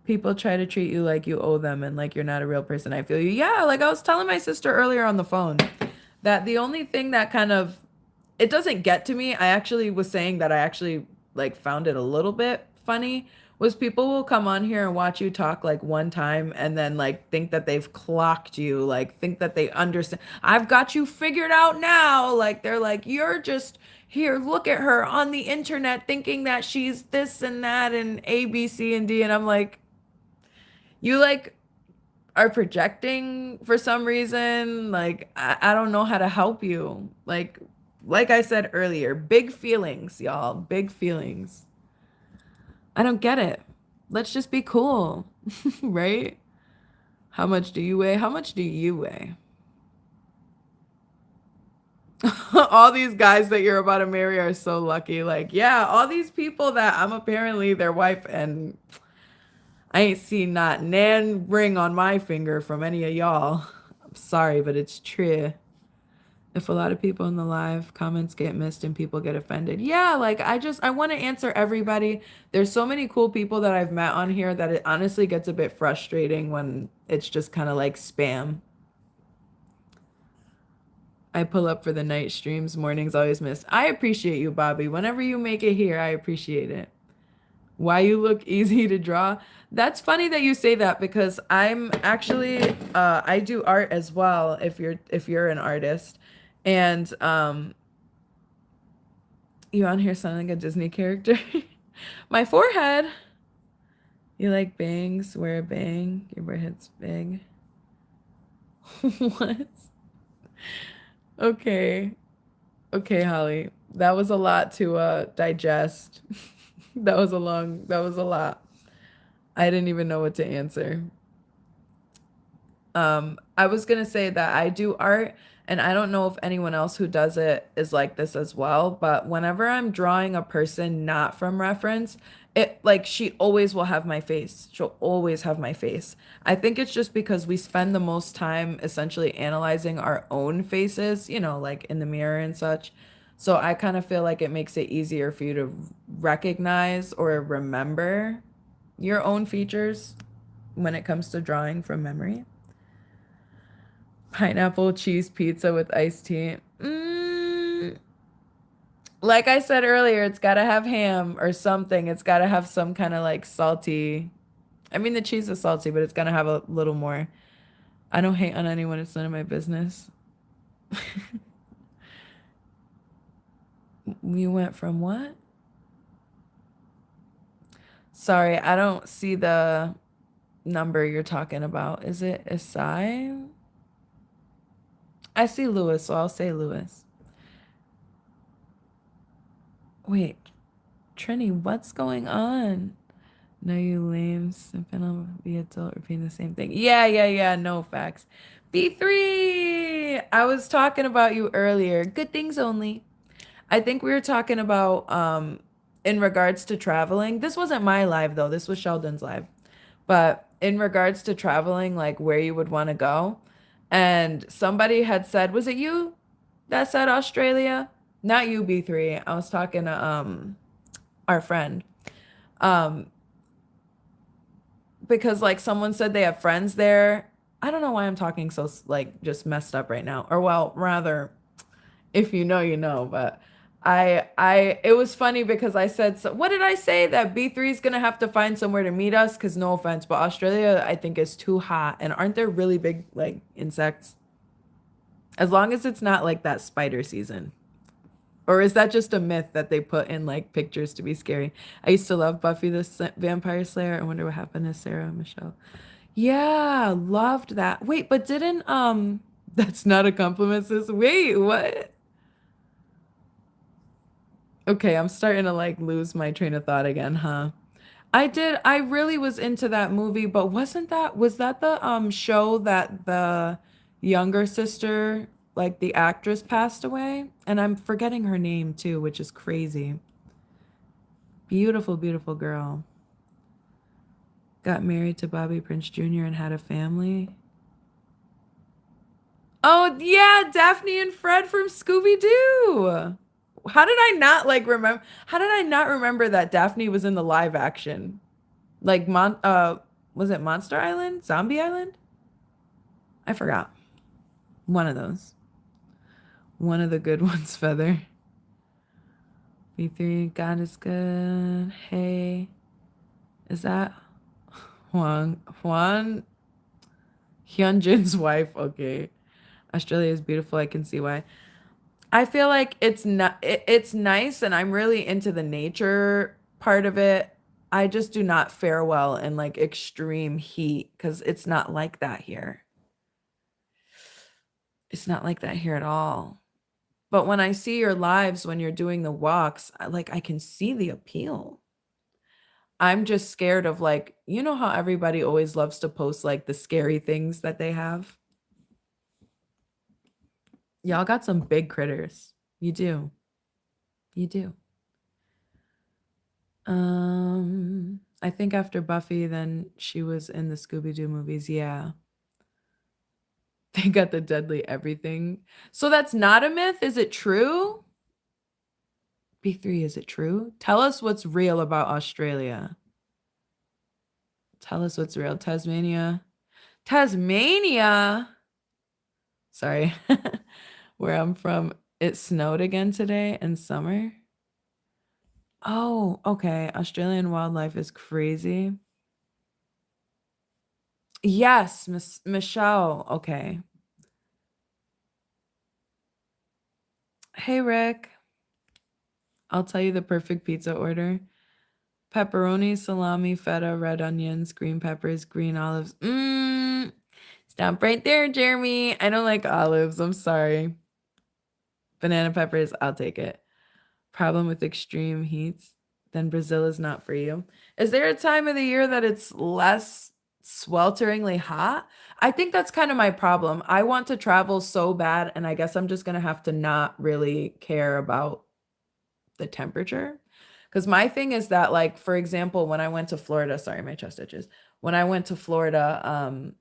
Speaker 1: People try to treat you like you owe them and like you're not a real person. I feel you. Yeah, like I was telling my sister earlier on the phone that the only thing that kind of it doesn't get to me, I actually was saying that I actually like found it a little bit funny was people will come on here and watch you talk like one time and then like think that they've clocked you, like think that they understand. I've got you figured out now. Like they're like, you're just here, look at her on the internet thinking that she's this and that and A, B, C, and D. And I'm like, you like are projecting for some reason. Like I don't know how to help you. Like I said earlier, big feelings, y'all. Big feelings. I don't get it. Let's just be cool. Right? How much do you weigh? How much do you weigh? All these guys that you're about to marry are so lucky. Like, yeah, all these people that I'm apparently their wife and I ain't seen not nan ring on my finger from any of y'all. I'm sorry, but it's true. If a lot of people in the live comments get missed and people get offended. Yeah, like I want to answer everybody. There's so many cool people that I've met on here that it honestly gets a bit frustrating when it's just kind of like spam. I pull up for the night streams, mornings always miss. I appreciate you, Bobby. Whenever you make it here, I appreciate it. Why you look easy to draw? That's funny that you say that because I'm actually I do art as well if you're an artist. And you on here sound like a Disney character. My forehead. You like bangs? Wear a bang. Your forehead's big. What? Okay. Okay, Holly. That was a lot to digest. That was a lot. I didn't even know what to answer. I was gonna say that I do art, and I don't know if anyone else who does it is like this as well, but whenever I'm drawing a person not from reference, it like she always will have my face. She'll always have my face. I think it's just because we spend the most time essentially analyzing our own faces, you know, like in the mirror and such. So I kind of feel like it makes it easier for you to recognize or remember your own features when it comes to drawing from memory. Pineapple cheese pizza with iced tea. Like I said earlier, it's got to have ham or something. It's got to have some kind of like salty. I mean, the cheese is salty, but it's gonna have a little more. I don't hate on anyone. It's none of my business. You went from what? Sorry, I don't see the number you're talking about. Is it Isai? I see Lewis, so I'll say Lewis. Wait, Trini, what's going on? No, you lame. Simping on the adult repeating the same thing. Yeah. No facts. B3. I was talking about you earlier. Good things only. I think we were talking about in regards to traveling. This wasn't my live though. This was Sheldon's live. But in regards to traveling, like where you would want to go. And somebody had said, was it you that said Australia? Not you, B3. I was talking to our friend. Um because like someone said they have friends there. I don't know why I'm talking so like just messed up right now. Or well, rather, if you know, you know. But I it was funny because I said so. What did I say? That B3 is gonna have to find somewhere to meet us. Cause no offense, but Australia I think is too hot. And aren't there really big like insects? As long as it's not like that spider season. Or is that just a myth that they put in like pictures to be scary? I used to love Buffy the Vampire Slayer. I wonder what happened to Sarah Michelle. Yeah, loved that. Wait, but didn't that's not a compliment, sis. Wait, what? Okay, I'm starting to like lose my train of thought again, huh? I really was into that movie, but was that the show that the younger sister, like the actress passed away? And I'm forgetting her name too, which is crazy. Beautiful, beautiful girl. Got married to Bobby Prince Jr. and had a family. Oh, yeah, Daphne and Fred from Scooby Doo. How did I not like remember? How did I not remember that Daphne was in the live action? Like was it Monster Island? Zombie Island? I forgot. One of those. One of the good ones, Feather. B3, God is good. Hey, is that Juan Hyunjin's wife? Okay. Australia is beautiful. I can see why. I feel like it's nice and I'm really into the nature part of it. I just do not fare well in like extreme heat because it's not like that here. It's not like that here at all. But when I see your lives when you're doing the walks, I can see the appeal. I'm just scared of like, you know how everybody always loves to post like the scary things that they have? Y'all got some big critters. You do. You do. I think after Buffy, then she was in the Scooby-Doo movies. Yeah. They got the deadly everything. So that's not a myth. Is it true? B3, is it true? Tell us what's real about Australia. Tell us what's real. Tasmania. Tasmania. Sorry. Where I'm from, it snowed again today in summer. Oh, okay. Australian wildlife is crazy. Yes, Miss Michelle. Okay. Hey, Rick. I'll tell you the perfect pizza order. Pepperoni, salami, feta, red onions, green peppers, green olives. Stop right there, Jeremy. I don't like olives. I'm sorry. Banana peppers, I'll take it. Problem with extreme heats, then Brazil is not for you. Is there a time of the year that it's less swelteringly hot? I think that's kind of my problem. I want to travel so bad, and I guess I'm just going to have to not really care about the temperature. Because my thing is that, like, for example, when I went to Florida, sorry, my chest itches. When I went to Florida,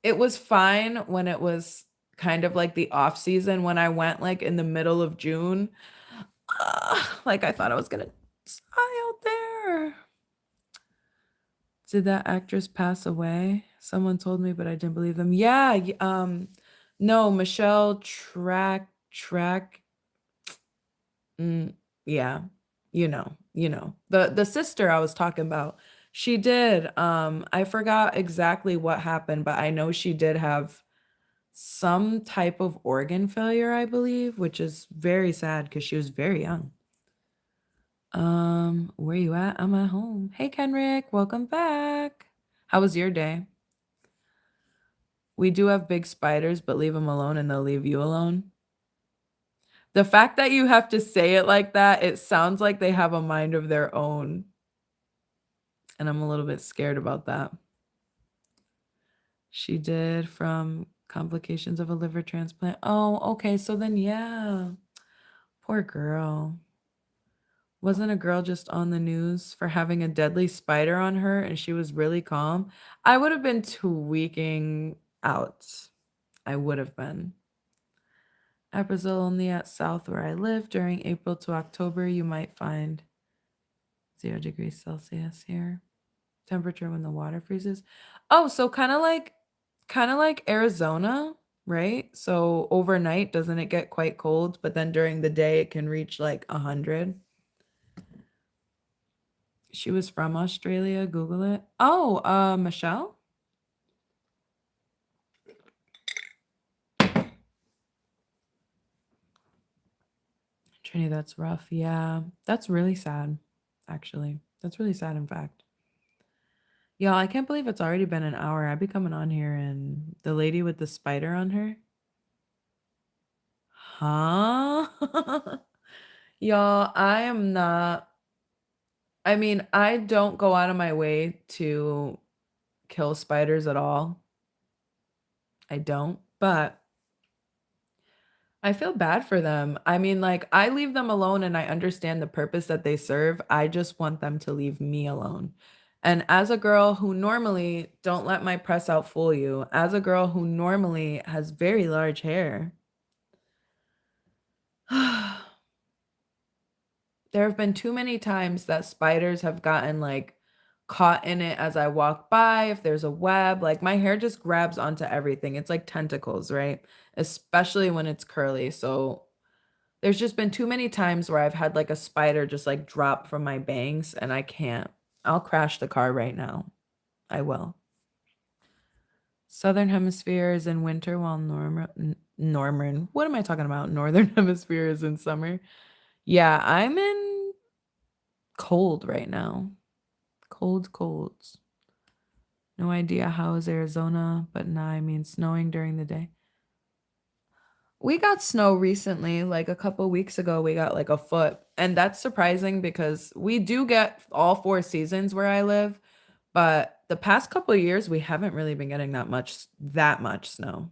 Speaker 1: it was fine when it was kind of like the off season. When I went like in the middle of June, like I thought I was gonna die out there. Did that actress pass away? Someone told me, but I didn't believe them. Yeah, no, Michelle Track. Yeah, the sister I was talking about. She did. I forgot exactly what happened, but I know she did have some type of organ failure, I believe, which is very sad because she was very young. Where you at? I'm at home. Hey, Kenrick, welcome back. How was your day? We do have big spiders, but leave them alone and they'll leave you alone. The fact that you have to say it like that, it sounds like they have a mind of their own. And I'm a little bit scared about that. She did from complications of a liver transplant. Oh, okay. So then, yeah. Poor girl. Wasn't a girl just on the news for having a deadly spider on her and she was really calm? I would have been tweaking out. I would have been. At Brazil, only at south where I live, during April to October, you might find 0 degrees Celsius here. Temperature when the water freezes. Oh, so kind of like Arizona, right? So overnight, doesn't it get quite cold? But then during the day, it can reach like 100. She was from Australia. Google it. Oh, Michelle? Trini, that's rough. Yeah, that's really sad, actually. That's really sad, in fact. Yeah, I can't believe it's already been an hour. I'd be coming on here and the lady with the spider on her. Huh? Y'all, I am not. I mean, I don't go out of my way to kill spiders at all. I don't, but I feel bad for them. I mean, like, I leave them alone and I understand the purpose that they serve. I just want them to leave me alone. And as a girl who normally, don't let my press out fool you, as a girl who normally has very large hair, there have been too many times that spiders have gotten like caught in it as I walk by. If there's a web, like my hair just grabs onto everything. It's like tentacles, right? Especially when it's curly. So there's just been too many times where I've had like a spider just like drop from my bangs and I can't. I'll crash the car right now. I will. Southern hemisphere is in winter while Northern, what am I talking about? Northern hemisphere is in summer. Yeah, I'm in cold right now. Colds. No idea how is Arizona, but nah, I mean snowing during the day. We got snow recently, like a couple weeks ago, we got like a foot. And that's surprising because we do get all 4 seasons where I live, but the past couple of years we haven't really been getting that much snow.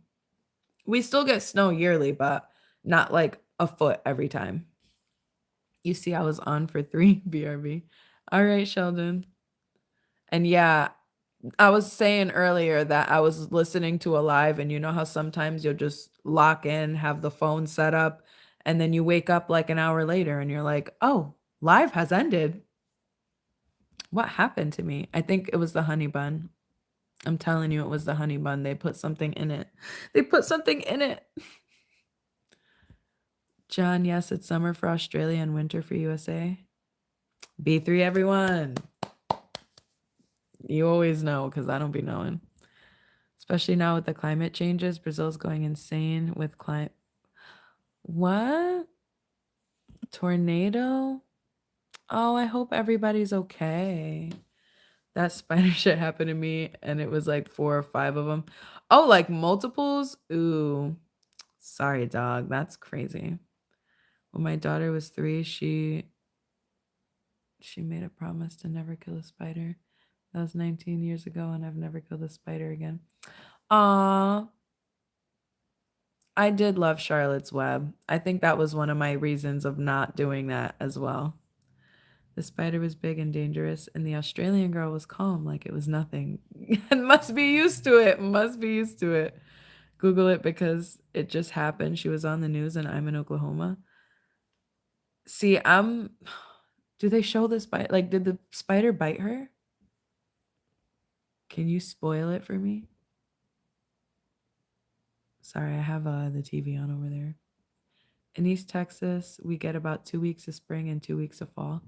Speaker 1: We still get snow yearly, but not like a foot every time. You see, I was on for 3 BRB. All right, Sheldon. And yeah, I was saying earlier that I was listening to a live, and you know how sometimes you'll just lock in, have the phone set up, and then you wake up like an hour later and you're like, oh, live has ended. What happened to me? I think it was the honey bun. I'm telling you, it was the honey bun. They put something in it. They put something in it. John, yes, it's summer for Australia and winter for USA. B3, everyone. You always know because I don't be knowing. Especially now with the climate changes. Brazil's going insane with climate. What? Tornado? Oh, I hope everybody's okay. That spider shit happened to me, and it was like 4 or 5 of them. Oh, like multiples? Ooh. Sorry, dog. That's crazy. When my daughter was 3, she made a promise to never kill a spider. That was 19 years ago, and I've never killed a spider again. Aw. I did love Charlotte's Web. I think that was one of my reasons of not doing that as well. The spider was big and dangerous, and the Australian girl was calm like it was nothing. Must be used to it. Must be used to it. Google it because it just happened. She was on the news and I'm in Oklahoma. See, do they show the spider? Like, did the spider bite her? Can you spoil it for me? Sorry, I have the TV on over there. In East Texas, we get about 2 weeks of spring and 2 weeks of fall.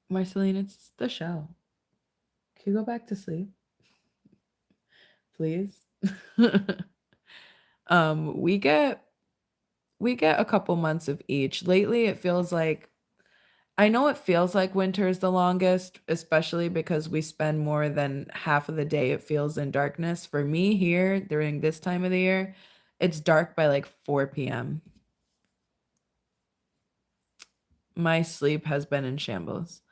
Speaker 1: Marceline, it's the show. Can you go back to sleep? Please. We get a couple months of each. Lately, it feels like I know it feels like winter is the longest, especially because we spend more than half of the day, it feels, in darkness. For me here during this time of the year, it's dark by like 4 p.m. My sleep has been in shambles.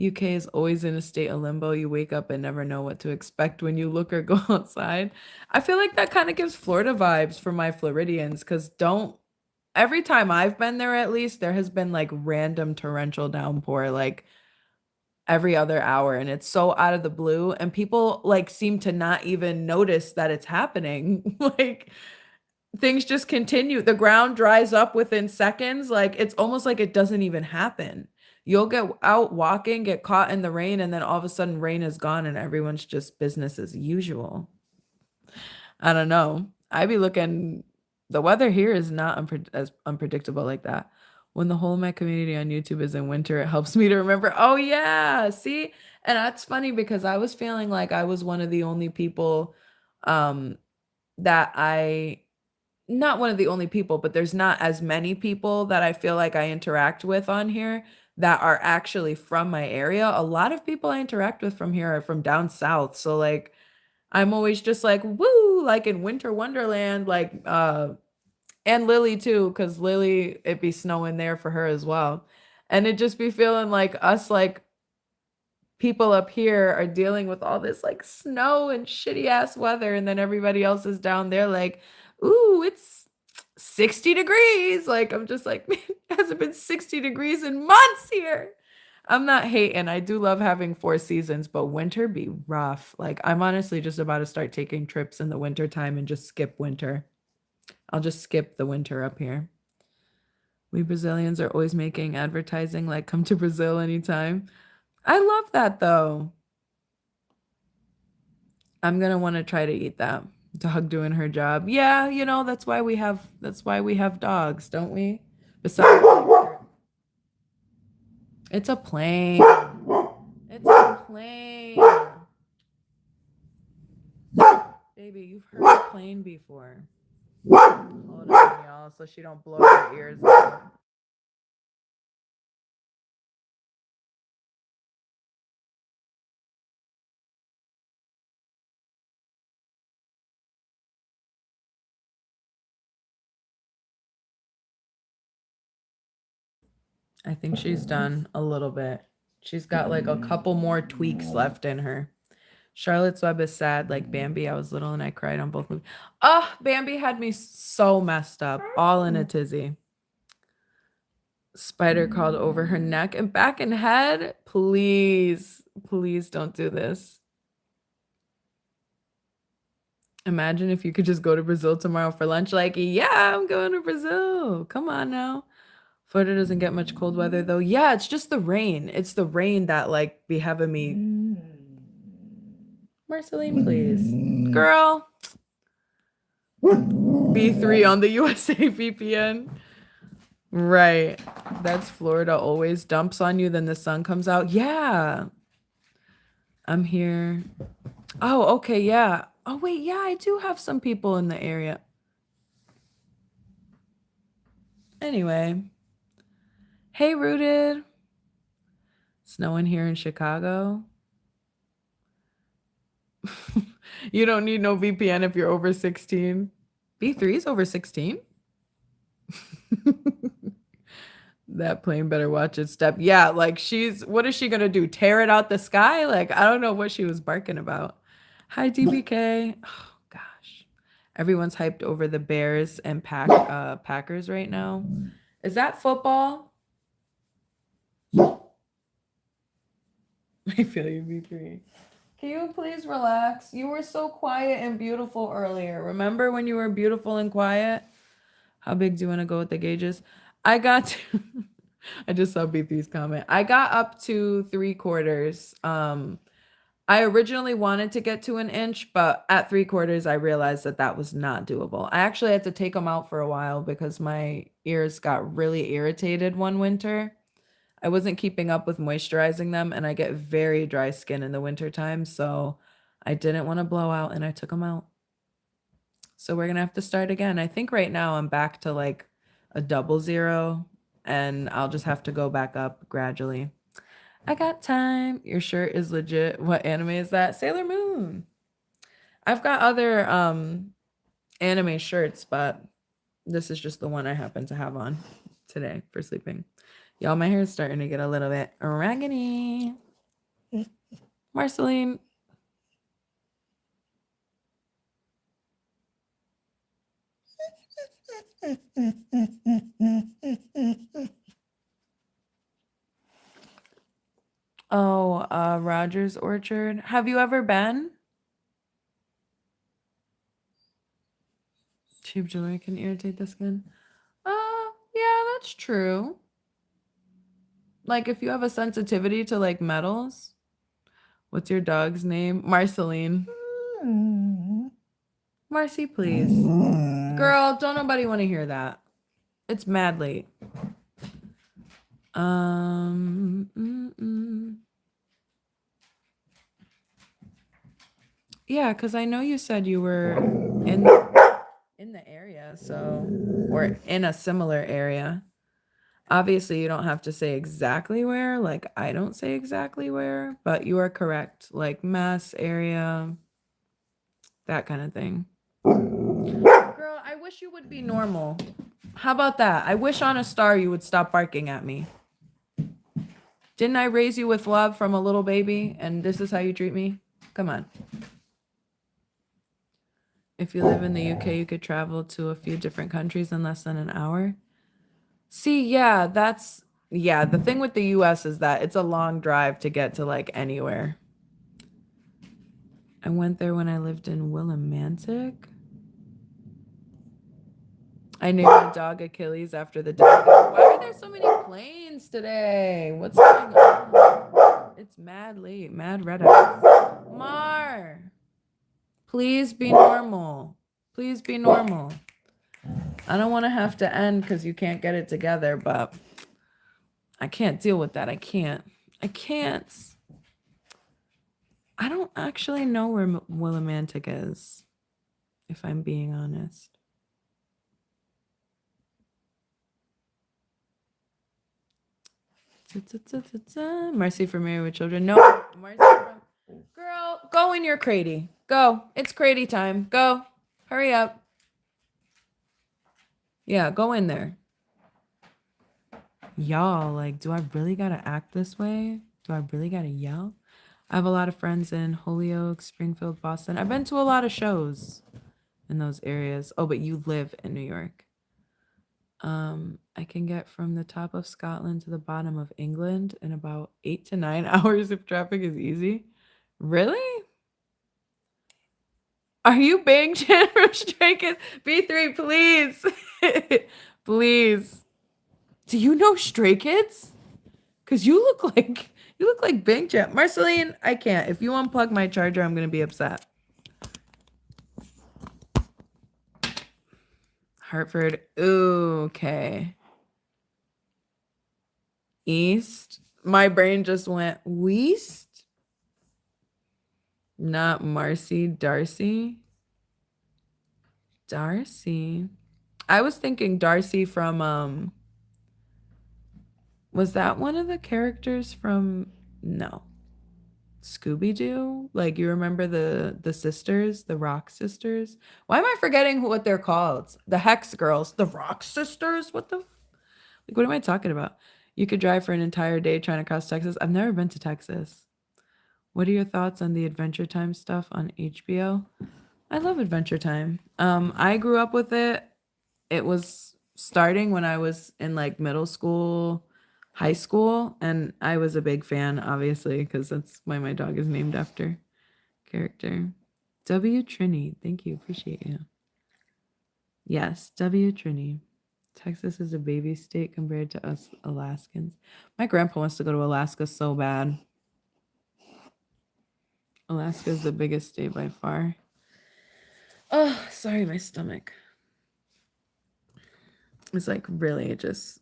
Speaker 1: UK is always in a state of limbo. You wake up and never know what to expect when you look or go outside. I feel like that kind of gives Florida vibes for my Floridians because every time I've been there, at least, there has been like random torrential downpour, like every other hour. And it's so out of the blue. And people like seem to not even notice that it's happening. Like things just continue. The ground dries up within seconds. Like it's almost like it doesn't even happen. You'll get out walking, get caught in the rain, and then all of a sudden rain is gone and everyone's just business as usual. I don't know. I be looking, the weather here is not as unpredictable like that. When the whole of my community on YouTube is in winter, it helps me to remember. Oh yeah, see? And that's funny because I was feeling like I was one of the only people um that I not one of the only people, but there's not as many people that I feel like I interact with on here that are actually from my area. A lot of people I interact with from here are from down south. So like I'm always just like, woo, like in winter wonderland, like and Lily too, because Lily, it be snowing there for her as well. And it just be feeling like us like people up here are dealing with all this like snow and shitty ass weather, and then everybody else is down there like, ooh, it's 60 degrees. Like I'm just like, man, it hasn't been 60 degrees in months here. I'm not hating. I do love having 4 seasons, but winter be rough. Like I'm honestly just about to start taking trips in the winter time and just skip winter. I'll just skip the winter up here. We Brazilians are always making advertising like come to Brazil anytime. I love that though. I'm gonna want to try to eat that. Dog doing her job. Yeah, that's why we have dogs, don't we? Besides, it's a plane. It's a plane. Baby, you've heard a plane before. Hold on, y'all, so she don't blow her ears out. I think she's done a little bit. She's got like a couple more tweaks left in her. Charlotte's Web is sad, like Bambi. I was little and I cried on both movies. Oh, Bambi had me so messed up, all in a tizzy. Spider crawled over her neck and back and head. Please, please don't do this. Imagine if you could just go to Brazil tomorrow for lunch. Like, yeah, I'm going to Brazil. Come on now. Florida doesn't get much cold weather though. Yeah, it's just the rain. It's the rain that like be having me. Marceline, please. Girl. B3 on the USA VPN. Right. That's Florida always dumps on you, then the sun comes out. Yeah. I'm here. Oh, okay, yeah. Oh, wait, yeah, I do have some people in the area. Anyway, hey, Rooted. Snowing here in Chicago. You don't need no VPN if you're over 16. B3 is over 16. That plane better watch its step. Yeah, like what is she gonna do? Tear it out the sky? Like, I don't know what she was barking about. Hi, DBK. Oh gosh. Everyone's hyped over the Bears and Packers right now. Is that football? I feel you, B3. Can you please relax? You were so quiet and beautiful earlier. Remember when you were beautiful and quiet? How big do you want to go with the gauges? I got to I just saw B3's comment. I got up to 3/4. I originally wanted to get to an inch, but at 3/4, I realized that that was not doable. I actually had to take them out for a while because my ears got really irritated one winter. I wasn't keeping up with moisturizing them, and I get very dry skin in the wintertime, so I didn't want to blow out, and I took them out. So we're gonna have to start again. I think right now I'm back to like a 00, and I'll just have to go back up gradually. I got time. Your shirt is legit. What anime is that? Sailor Moon. I've got other anime shirts, but this is just the one I happen to have on today for sleeping. Y'all, my hair is starting to get a little bit raggedy. Marceline. Oh, Rogers Orchard. Have you ever been? Cheap jewelry can irritate the skin. Yeah, that's true. Like if you have a sensitivity to like metals. What's your dog's name? Marceline. Marcy, please. Girl, don't nobody want to hear that. It's mad late. Yeah, because I know you said you were in the area, so or in a similar area. Obviously, you don't have to say exactly where, like I don't say exactly where, but you are correct. Like Mass area, that kind of thing. Girl, I wish you would be normal. How about that? I wish on a star you would stop barking at me. Didn't I raise you with love from a little baby and this is how you treat me? Come on. If you live in the UK, you could travel to a few different countries in less than an hour. See, yeah, the thing with the US is that it's a long drive to get to like anywhere. I went there when I lived in Willimantic. I named my dog Achilles after the dog. Why are there so many planes today? What's going on? It's mad late, mad red eyes. Mar, please be normal. Please be normal. I don't want to have to end because you can't get it together, but I can't deal with that. I can't. I don't actually know where Willimantic is, if I'm being honest. Mercy for Married with Children. No, Mercy from... Girl, go in your cratey. Go. It's cratey time. Go. Hurry up. Yeah, go in there. Y'all, like, do I really gotta act this way? Do I really gotta yell? I have a lot of friends in Holyoke, Springfield, Boston. I've been to a lot of shows in those areas. Oh, but you live in New York. I can get from the top of Scotland to the bottom of England in about 8 to 9 hours if traffic is easy. Really? Are you Bang Chan from Stray Kids? B3, please. Please. Do you know Stray Kids? Because you look like Bang Chan. Marceline, I can't. If you unplug my charger, I'm gonna be upset. Hartford. Ooh, okay. East. My brain just went west. Not Marcy. Darcy. I was thinking Darcy from was that one of the characters from no, Scooby-Doo? Like you remember the sisters, the Rock sisters? Why am I forgetting what they're called? The Hex Girls, the Rock sisters? Like what am I talking about? You could drive for an entire day trying to cross Texas. I've never been to Texas. What are your thoughts on the Adventure Time stuff on HBO? I love Adventure Time. I grew up with it. It was starting when I was in like middle school, high school, and I was a big fan, obviously, because that's why my dog is named after character. W Trini, thank you, appreciate you. Yes, W Trini. Texas is a baby state compared to us Alaskans. My grandpa wants to go to Alaska so bad. Alaska is the biggest state by far. Oh, sorry, my stomach. It's like really just,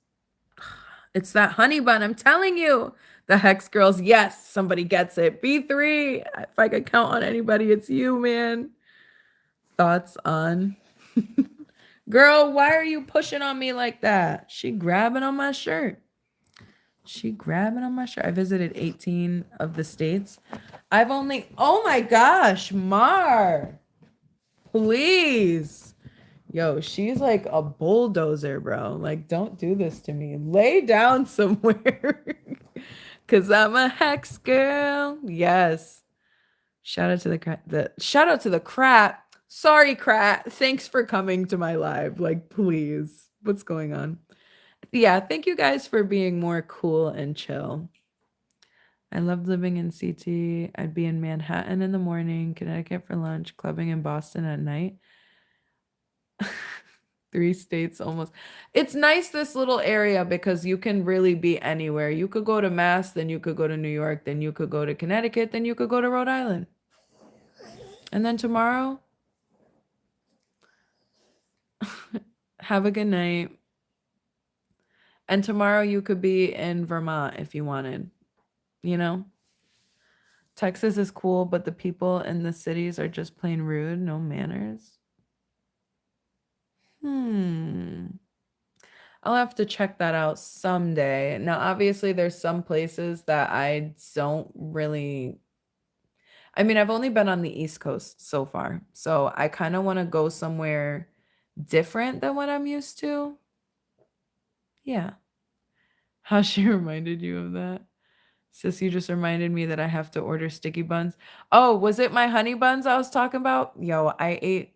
Speaker 1: it's that honey bun. I'm telling you, the Hex Girls. Yes, somebody gets it. B3. If I could count on anybody, it's you, man. Thoughts on? Girl, why are you pushing on me like that? She grabbing on my shirt. She grabbing on my shirt. I visited 18 of the states. I've only, oh my gosh, Mar. Please. Yo, she's like a bulldozer, bro. Like, don't do this to me. Lay down somewhere. Cause I'm a Hex girl. Yes. Shout out to the shout out to the Krat. Sorry, Krat. Thanks for coming to my live. Like, please. What's going on? Yeah, thank you guys for being more cool and chill. I loved living in CT. I'd be in Manhattan in the morning, Connecticut for lunch, clubbing in Boston at night. 3 states almost. It's nice, this little area, because you can really be anywhere. You could go to Mass, then you could go to New York, then you could go to Connecticut, then you could go to Rhode Island. And then tomorrow, have a good night. And tomorrow you could be in Vermont if you wanted. You know? Texas is cool, but the people in the cities are just plain rude, no manners. I'll have to check that out someday. Now, obviously, there's some places that I don't really. I mean, I've only been on the East Coast so far, so I kind of want to go somewhere different than what I'm used to. Yeah. How she reminded you of that? Sis, you just reminded me that I have to order sticky buns. Oh, was it my honey buns I was talking about? Yo, I ate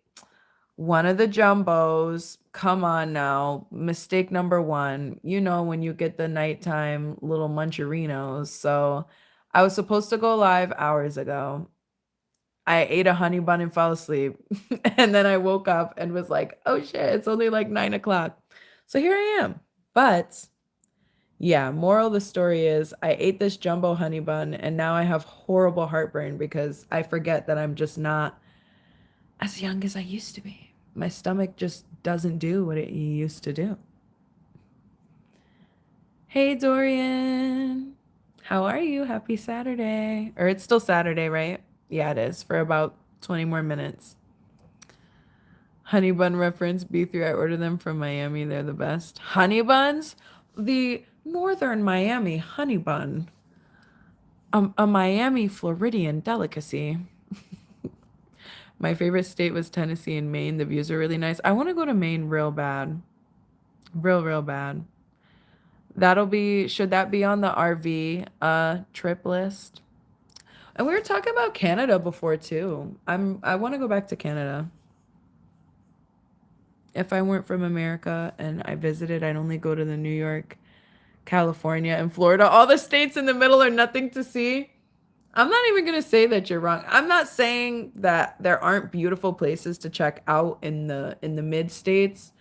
Speaker 1: one of the jumbos. Come on now. Mistake number one. You know, when you get the nighttime little muncherinos. So I was supposed to go live hours ago. I ate a honey bun and fell asleep. And then I woke up and was like, oh shit, it's only like 9 o'clock. So here I am. But yeah, moral of the story is I ate this jumbo honey bun and now I have horrible heartburn because I forget that I'm just not as young as I used to be. My stomach just doesn't do what it used to do. Hey, Dorian. How are you? Happy Saturday. Or it's still Saturday, right? Yeah, it is, for about 20 more minutes. Honey bun reference, B3. I ordered them from Miami. They're the best. Honey buns? The Northern Miami honey bun. A Miami Floridian delicacy. My favorite state was Tennessee and Maine. The views are really nice. I want to go to Maine real bad. Real bad. Should that be on the RV trip list? And we were talking about Canada before too. I want to go back to Canada. If I weren't from America and I visited, I'd only go to the New York, California, and Florida. All the states in the middle are nothing to see. I'm not even going to say that you're wrong. I'm not saying that there aren't beautiful places to check out in the mid states,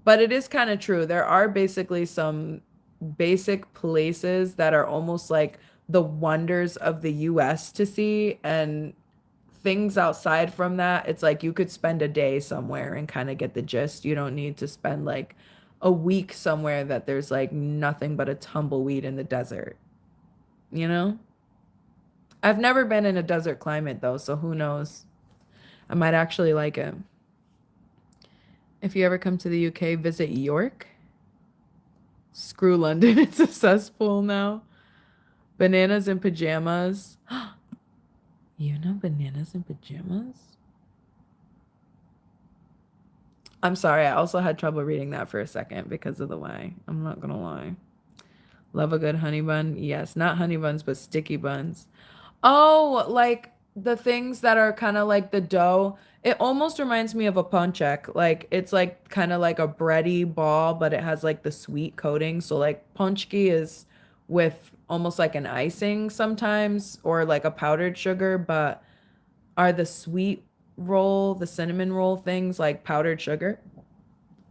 Speaker 1: but it is kind of true. There are basically some basic places that are almost like the wonders of the US to see, and things outside from that, it's like you could spend a day somewhere and kind of get the gist. You don't need to spend like a week somewhere that there's like nothing but a tumbleweed in the desert, you know? I've never been in a desert climate though, so who knows? I might actually like it. If you ever come to the UK, visit York. Screw London, it's a cesspool now. Bananas in pajamas. You know bananas in pajamas? I'm sorry, I also had trouble reading that for a second because of the Y. I'm not gonna lie. Love a good honey bun. Yes, not honey buns, but sticky buns. Oh, like the things that are kind of like the dough. It almost reminds me of a ponchek. Like it's like kind of like a bready ball, but it has like the sweet coating. So like ponchki is with almost like an icing sometimes or like a powdered sugar, but are the sweet roll, the cinnamon roll things like powdered sugar?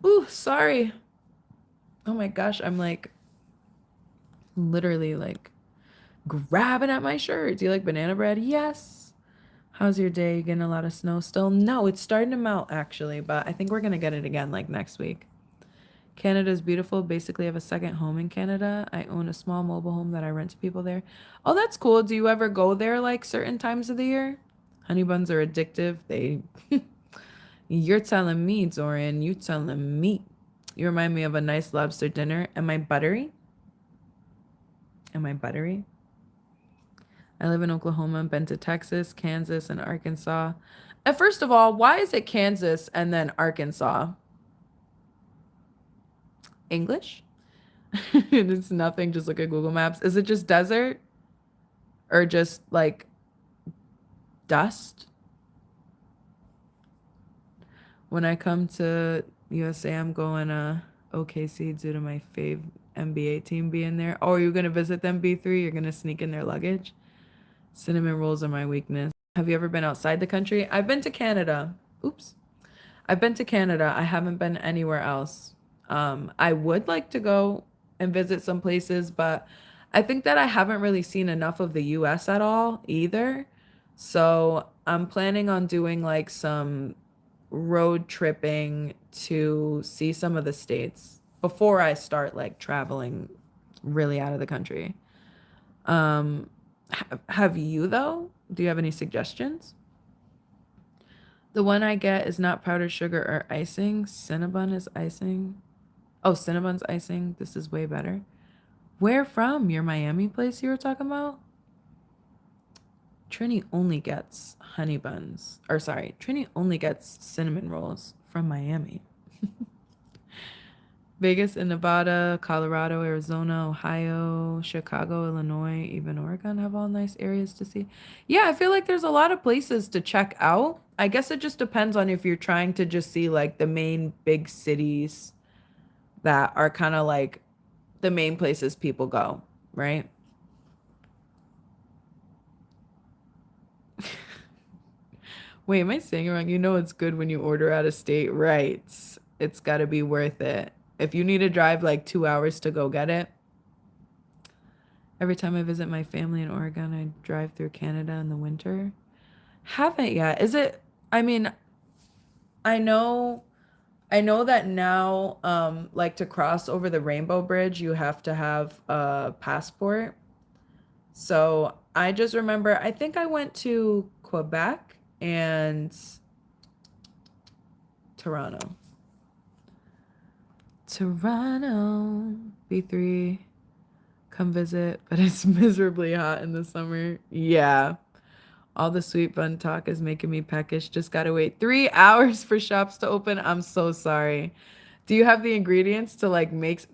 Speaker 1: Ooh, sorry. Oh my gosh, I'm like literally like grabbing at my shirt. Do you like banana bread? Yes. How's your day? You getting a lot of snow still? No, it's starting to melt actually, but I think we're gonna get it again like next week. Canada is beautiful. Basically, I have a second home in Canada. I own a small mobile home that I rent to people there. Oh, that's cool. Do you ever go there like certain times of the year? Honey buns are addictive. They You're telling me, Dorian, you telling me. You remind me of a nice lobster dinner. Am I buttery? Am I buttery? I live in Oklahoma, been to Texas, Kansas, and Arkansas. And first of all, why is it Kansas and then Arkansas? English? It's nothing, just look at Google Maps. Is it just desert or just like dust? When I come to USA, I'm going to OKC due to my fave NBA team being there. Oh, are you going to visit them, B3? You're going to sneak in their luggage? Cinnamon rolls are my weakness. Have you ever been outside the country? I've been to Canada. Oops. I've been to Canada. I haven't been anywhere else. I would like to go and visit some places, but I think that I haven't really seen enough of the US at all either. So I'm planning on doing like some road tripping to see some of the states before I start like traveling really out of the country. Um, have you though? Do you have any suggestions? The one I get is not powdered sugar or icing. Cinnabon is icing. Oh, Cinnabon's icing. This is way better. Where from? Your Miami place you were talking about? Trini only gets honey buns. Or sorry, Trini only gets cinnamon rolls from Miami. Vegas and Nevada, Colorado, Arizona, Ohio, Chicago, Illinois, even Oregon have all nice areas to see. Yeah, I feel like there's a lot of places to check out. I guess it just depends on if you're trying to just see like the main big cities that are kind of like the main places people go, right? Wait, am I saying it wrong? You know it's good when you order out of state, right? It's got to be worth it. If you need to drive like 2 hours to go get it, every time I visit my family in Oregon, I drive through Canada in the winter. Haven't yet. Is it? I mean, I know, I know that now, like to cross over the Rainbow Bridge, you have to have a passport. So I just remember, I think I went to Quebec and Toronto. Toronto, B3, come visit, but it's miserably hot in the summer. Yeah. All the sweet bun talk is making me peckish. Just gotta wait 3 hours for shops to open. I'm so sorry. Do you have the ingredients to like make?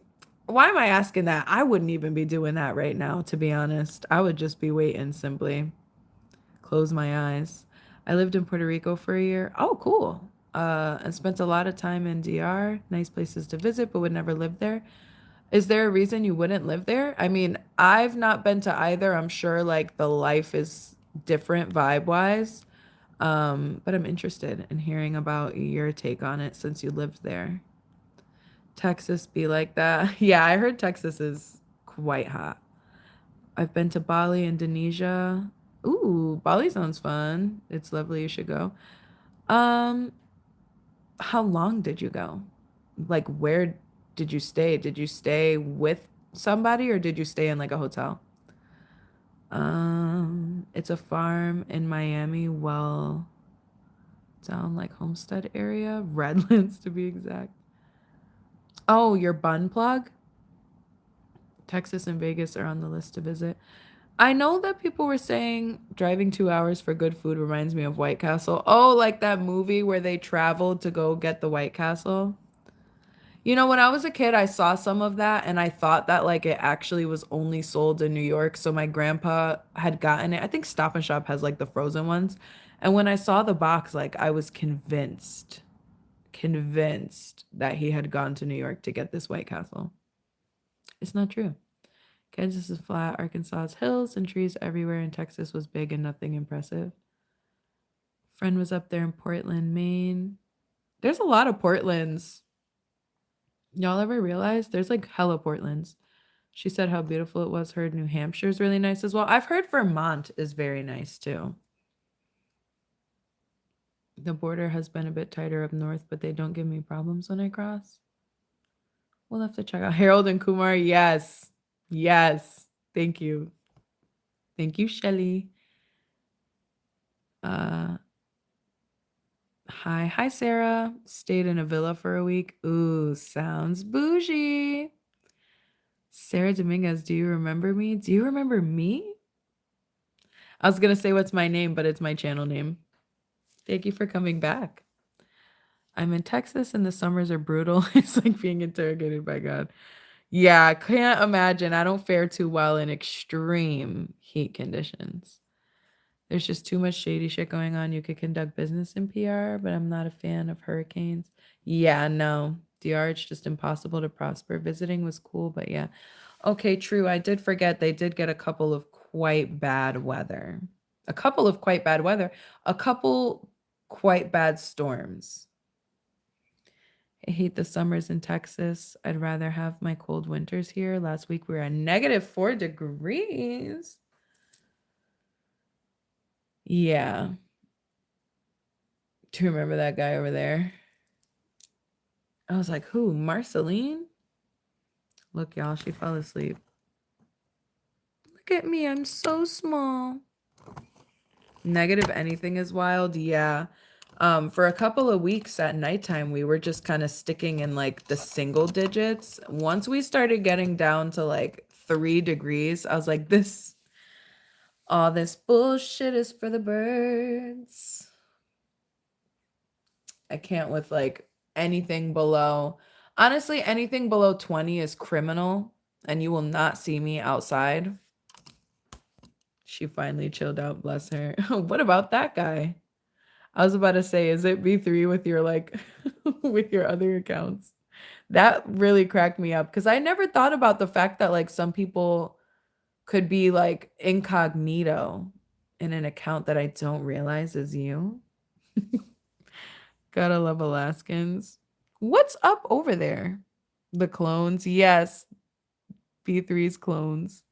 Speaker 1: Why am I asking that? I wouldn't even be doing that right now, to be honest. I would just be waiting simply. Close my eyes. I lived in Puerto Rico for a year. Oh, cool. And spent a lot of time in DR. Nice places to visit, but would never live there. Is there a reason you wouldn't live there? I mean, I've not been to either. I'm sure like the life is different vibe wise. But I'm interested in hearing about your take on it since you lived there. Texas be like that. Yeah, I heard Texas is quite hot. I've been to Bali, Indonesia. Ooh, Bali sounds fun. It's lovely. You should go. Um, how long did you go? Like, where did you stay? Did you stay with somebody or did you stay in like a hotel? It's a farm in Miami. Well, Down like Homestead area, Redlands to be exact. Oh, your bun plug? Texas and Vegas are on the list to visit. I know that people were saying driving 2 hours for good food reminds me of White Castle. Oh, like that movie where they traveled to go get the White Castle. You know, when I was a kid, I saw some of that and I thought that like it actually was only sold in New York. So my grandpa had gotten it. I think Stop and Shop has like the frozen ones. And when I saw the box, like I was convinced that he had gone to New York to get this White Castle. It's not true. Kansas is flat, Arkansas is hills and trees everywhere, and Texas was big and nothing impressive. Friend was up there in Portland, Maine. There's a lot of Portlands. Y'all ever realize there's like hella Portlands? She said how beautiful it was. Heard New Hampshire is really nice as well. I've heard Vermont is very nice too. The border has been a bit tighter up north, but they don't give me problems when I cross. We'll have to check out Harold and Kumar. Yes. Yes. Thank you. Thank you, Shelly. Hi, Sarah. Stayed in a villa for a week. Ooh, sounds bougie. Sarah Dominguez, do you remember me? Do you remember me? I was gonna say what's my name, but it's my channel name. Thank you for coming back. I'm in Texas and the summers are brutal. It's like being interrogated by God. Yeah, I can't imagine. I don't fare too well in extreme heat conditions. There's just too much shady shit going on. You could conduct business in PR, but I'm not a fan of hurricanes. Yeah, no. DR, it's just impossible to prosper. Visiting was cool, but yeah. Okay, true. I did forget they did get a couple of quite bad weather. A couple of quite bad weather. A couple quite bad storms. I hate the summers in Texas. I'd rather have my cold winters here. Last week we were at -4 degrees. Yeah. Do you remember that guy over there? I was like, who? Marceline? Look, y'all, she fell asleep. Look at me. I'm so small. Negative anything is wild. Yeah. For a couple of weeks at nighttime, we were just kind of sticking in like the single digits. Once we started getting down to like 3 degrees, I was like, all this bullshit is for the birds. I can't with like anything below. Honestly, anything below 20 is criminal, and you will not see me outside. She finally chilled out, bless her. What about that guy? I was about to say, is it B3 with your like with your other accounts? That really cracked me up because I never thought about the fact that like some people could be like incognito in an account that I don't realize is you. Gotta love Alaskans. What's up over there? The clones. Yes, B3's clones.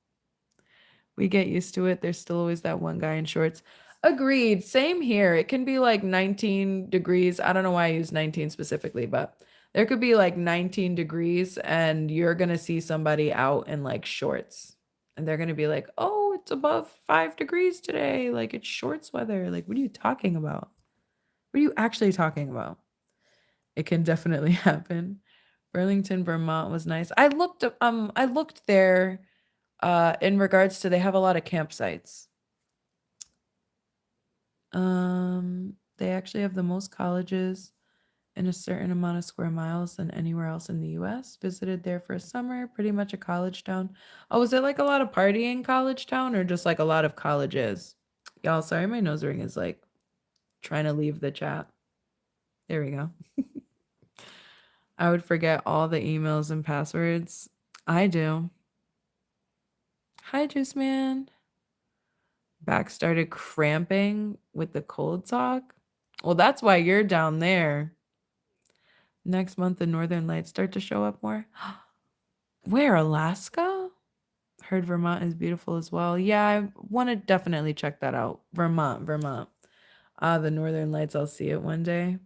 Speaker 1: We get used to it. There's still always that one guy in shorts. Agreed. Same here. It can be like 19 degrees. I don't know why I use 19 specifically, but there could be like 19 degrees and you're going to see somebody out in like shorts. And they're going to be like, oh, it's above 5 degrees today. Like it's shorts weather. Like, what are you talking about? What are you actually talking about? It can definitely happen. Burlington, Vermont was nice. I looked there in regards to they have a lot of campsites. They actually have the most colleges in a certain amount of square miles than anywhere else in the US. Visited there for a summer, pretty much a college town. Oh, was it like a lot of partying college town or just like a lot of colleges? Y'all, sorry, my nose ring is like trying to leave the chat. There we go. I would forget all the emails and passwords. I do. Hi, Juice Man. Back started cramping with the cold talk. Well, that's why you're down there. Next month, the northern lights start to show up more. Where, Alaska? Heard Vermont is beautiful as well. Yeah, I want to definitely check that out. Vermont. The northern lights, I'll see it one day.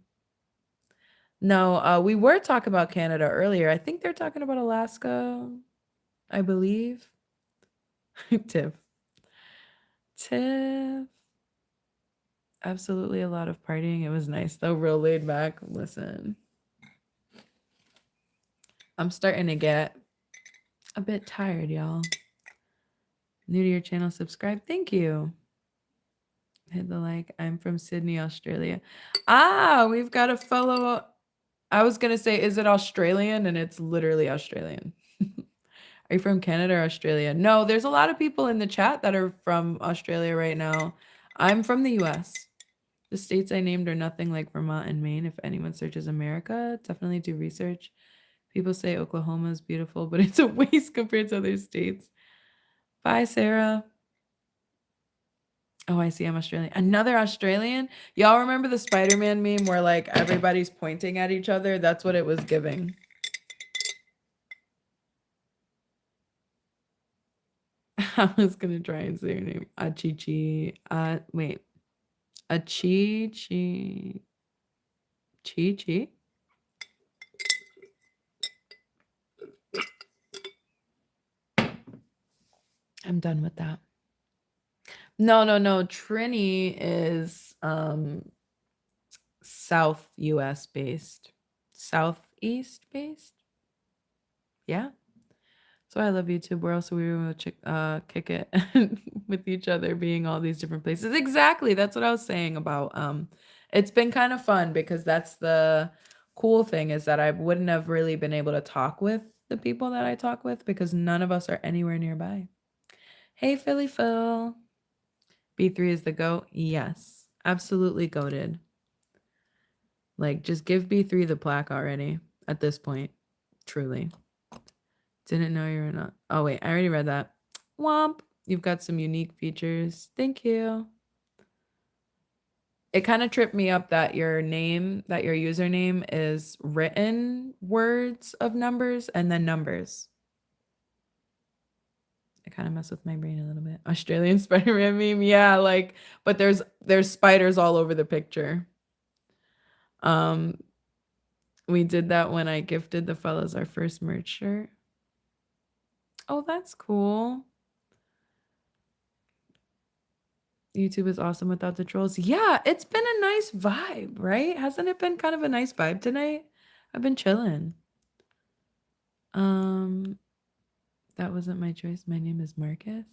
Speaker 1: No, we were talking about Canada earlier. I think they're talking about Alaska, I believe. Tiff. Absolutely a lot of partying. It was nice though, real laid back. Listen, I'm starting to get a bit tired, y'all. New to your channel, subscribe. Thank you. Hit the like. I'm from Sydney, Australia. Ah, we've got a fellow. I was going to say, is it Australian? And it's literally Australian. Are you from Canada or Australia? No, there's a lot of people in the chat that are from Australia right now. I'm from the US. The states I named are nothing like Vermont and Maine. If anyone searches America, definitely do research. People say Oklahoma is beautiful, but it's a waste compared to other states. Bye, Sarah. Oh, I see. I'm Australian. Another Australian? Y'all remember the Spider-Man meme where like everybody's pointing at each other? That's what it was giving. I was gonna try and say your name. Achichi. Wait. Achichi. Chi. I'm done with that. No. Trini is South US based. Southeast based? Yeah. So I love YouTube. Where else are we able to kick it with each other, being all these different places? Exactly. That's what I was saying about. It's been kind of fun because that's the cool thing, is that I wouldn't have really been able to talk with the people that I talk with because none of us are anywhere nearby. Hey, Philly Phil. B3 is the GOAT? Yes. Absolutely goated. Like, just give B3 the plaque already at this point. Truly. Didn't know you were not. Oh, wait. I already read that. Womp. You've got some unique features. Thank you. It kind of tripped me up that your username is written words of numbers and then numbers. It kind of messed with my brain a little bit. Australian Spider-Man meme. Yeah, like, but there's spiders all over the picture. We did that when I gifted the fellas our first merch shirt. Oh, that's cool. YouTube is awesome without the trolls. Yeah, it's been a nice vibe, right? Hasn't it been kind of a nice vibe tonight? I've been chilling. That wasn't my choice. My name is Marcus.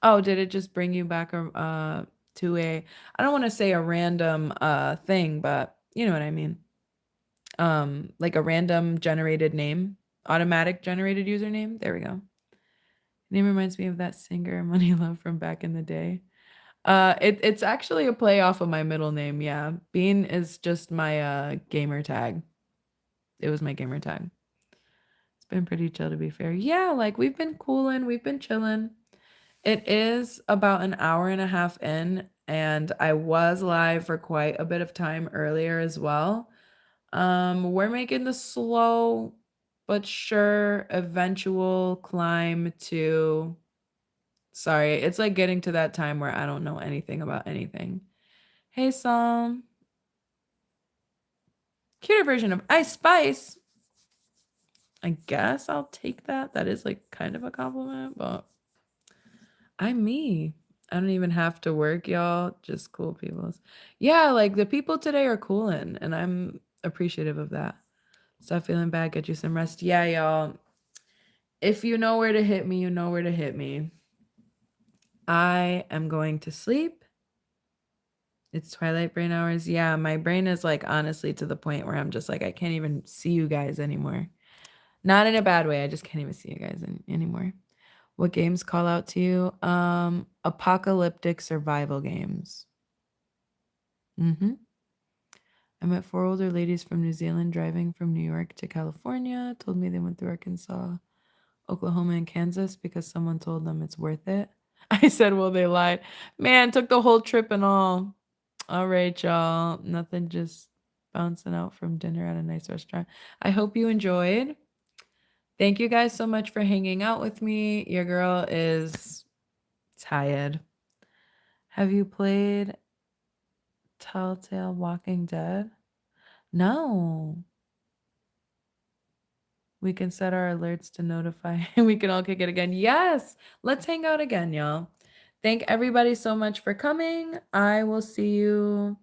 Speaker 1: Oh, did it just bring you back to a, I don't want to say a random thing, but you know what I mean. Like a random generated name, automatic generated username. There we go. Name reminds me of that singer Money Love from back in the day. It's actually a play off of my middle name. Yeah, Bean is just my gamer tag. It was my gamer tag. It's been pretty chill, to be fair. Yeah, like we've been cooling, we've been chilling. It is about an hour and a half in, and I was live for quite a bit of time earlier as well. We're making the slow but sure eventual climb to. Sorry, it's like getting to that time where I don't know anything about anything. Hey, Psalm. Cuter version of Ice Spice. I guess I'll take that. That is like kind of a compliment, but I'm me. I don't even have to work, y'all. Just cool peoples. Yeah, like the people today are coolin', and I'm appreciative of that. Stop feeling bad. Get you some rest. Yeah, y'all. If you know where to hit me, you know where to hit me. I am going to sleep. It's twilight brain hours. Yeah, my brain is like honestly to the point where I'm just like, I can't even see you guys anymore. Not in a bad way. I just can't even see you guys anymore. What games call out to you? Apocalyptic survival games. I met 4 older ladies from New Zealand driving from New York to California. Told me they went through Arkansas, Oklahoma, and Kansas because someone told them it's worth it. I said, well, they lied. Man, took the whole trip and all. All right, y'all. Nothing, just bouncing out from dinner at a nice restaurant. I hope you enjoyed. Thank you guys so much for hanging out with me. Your girl is tired. Have you played Telltale Walking Dead? No. We can set our alerts to notify. We can all kick it again. Yes. Let's hang out again, y'all. Thank everybody so much for coming. I will see you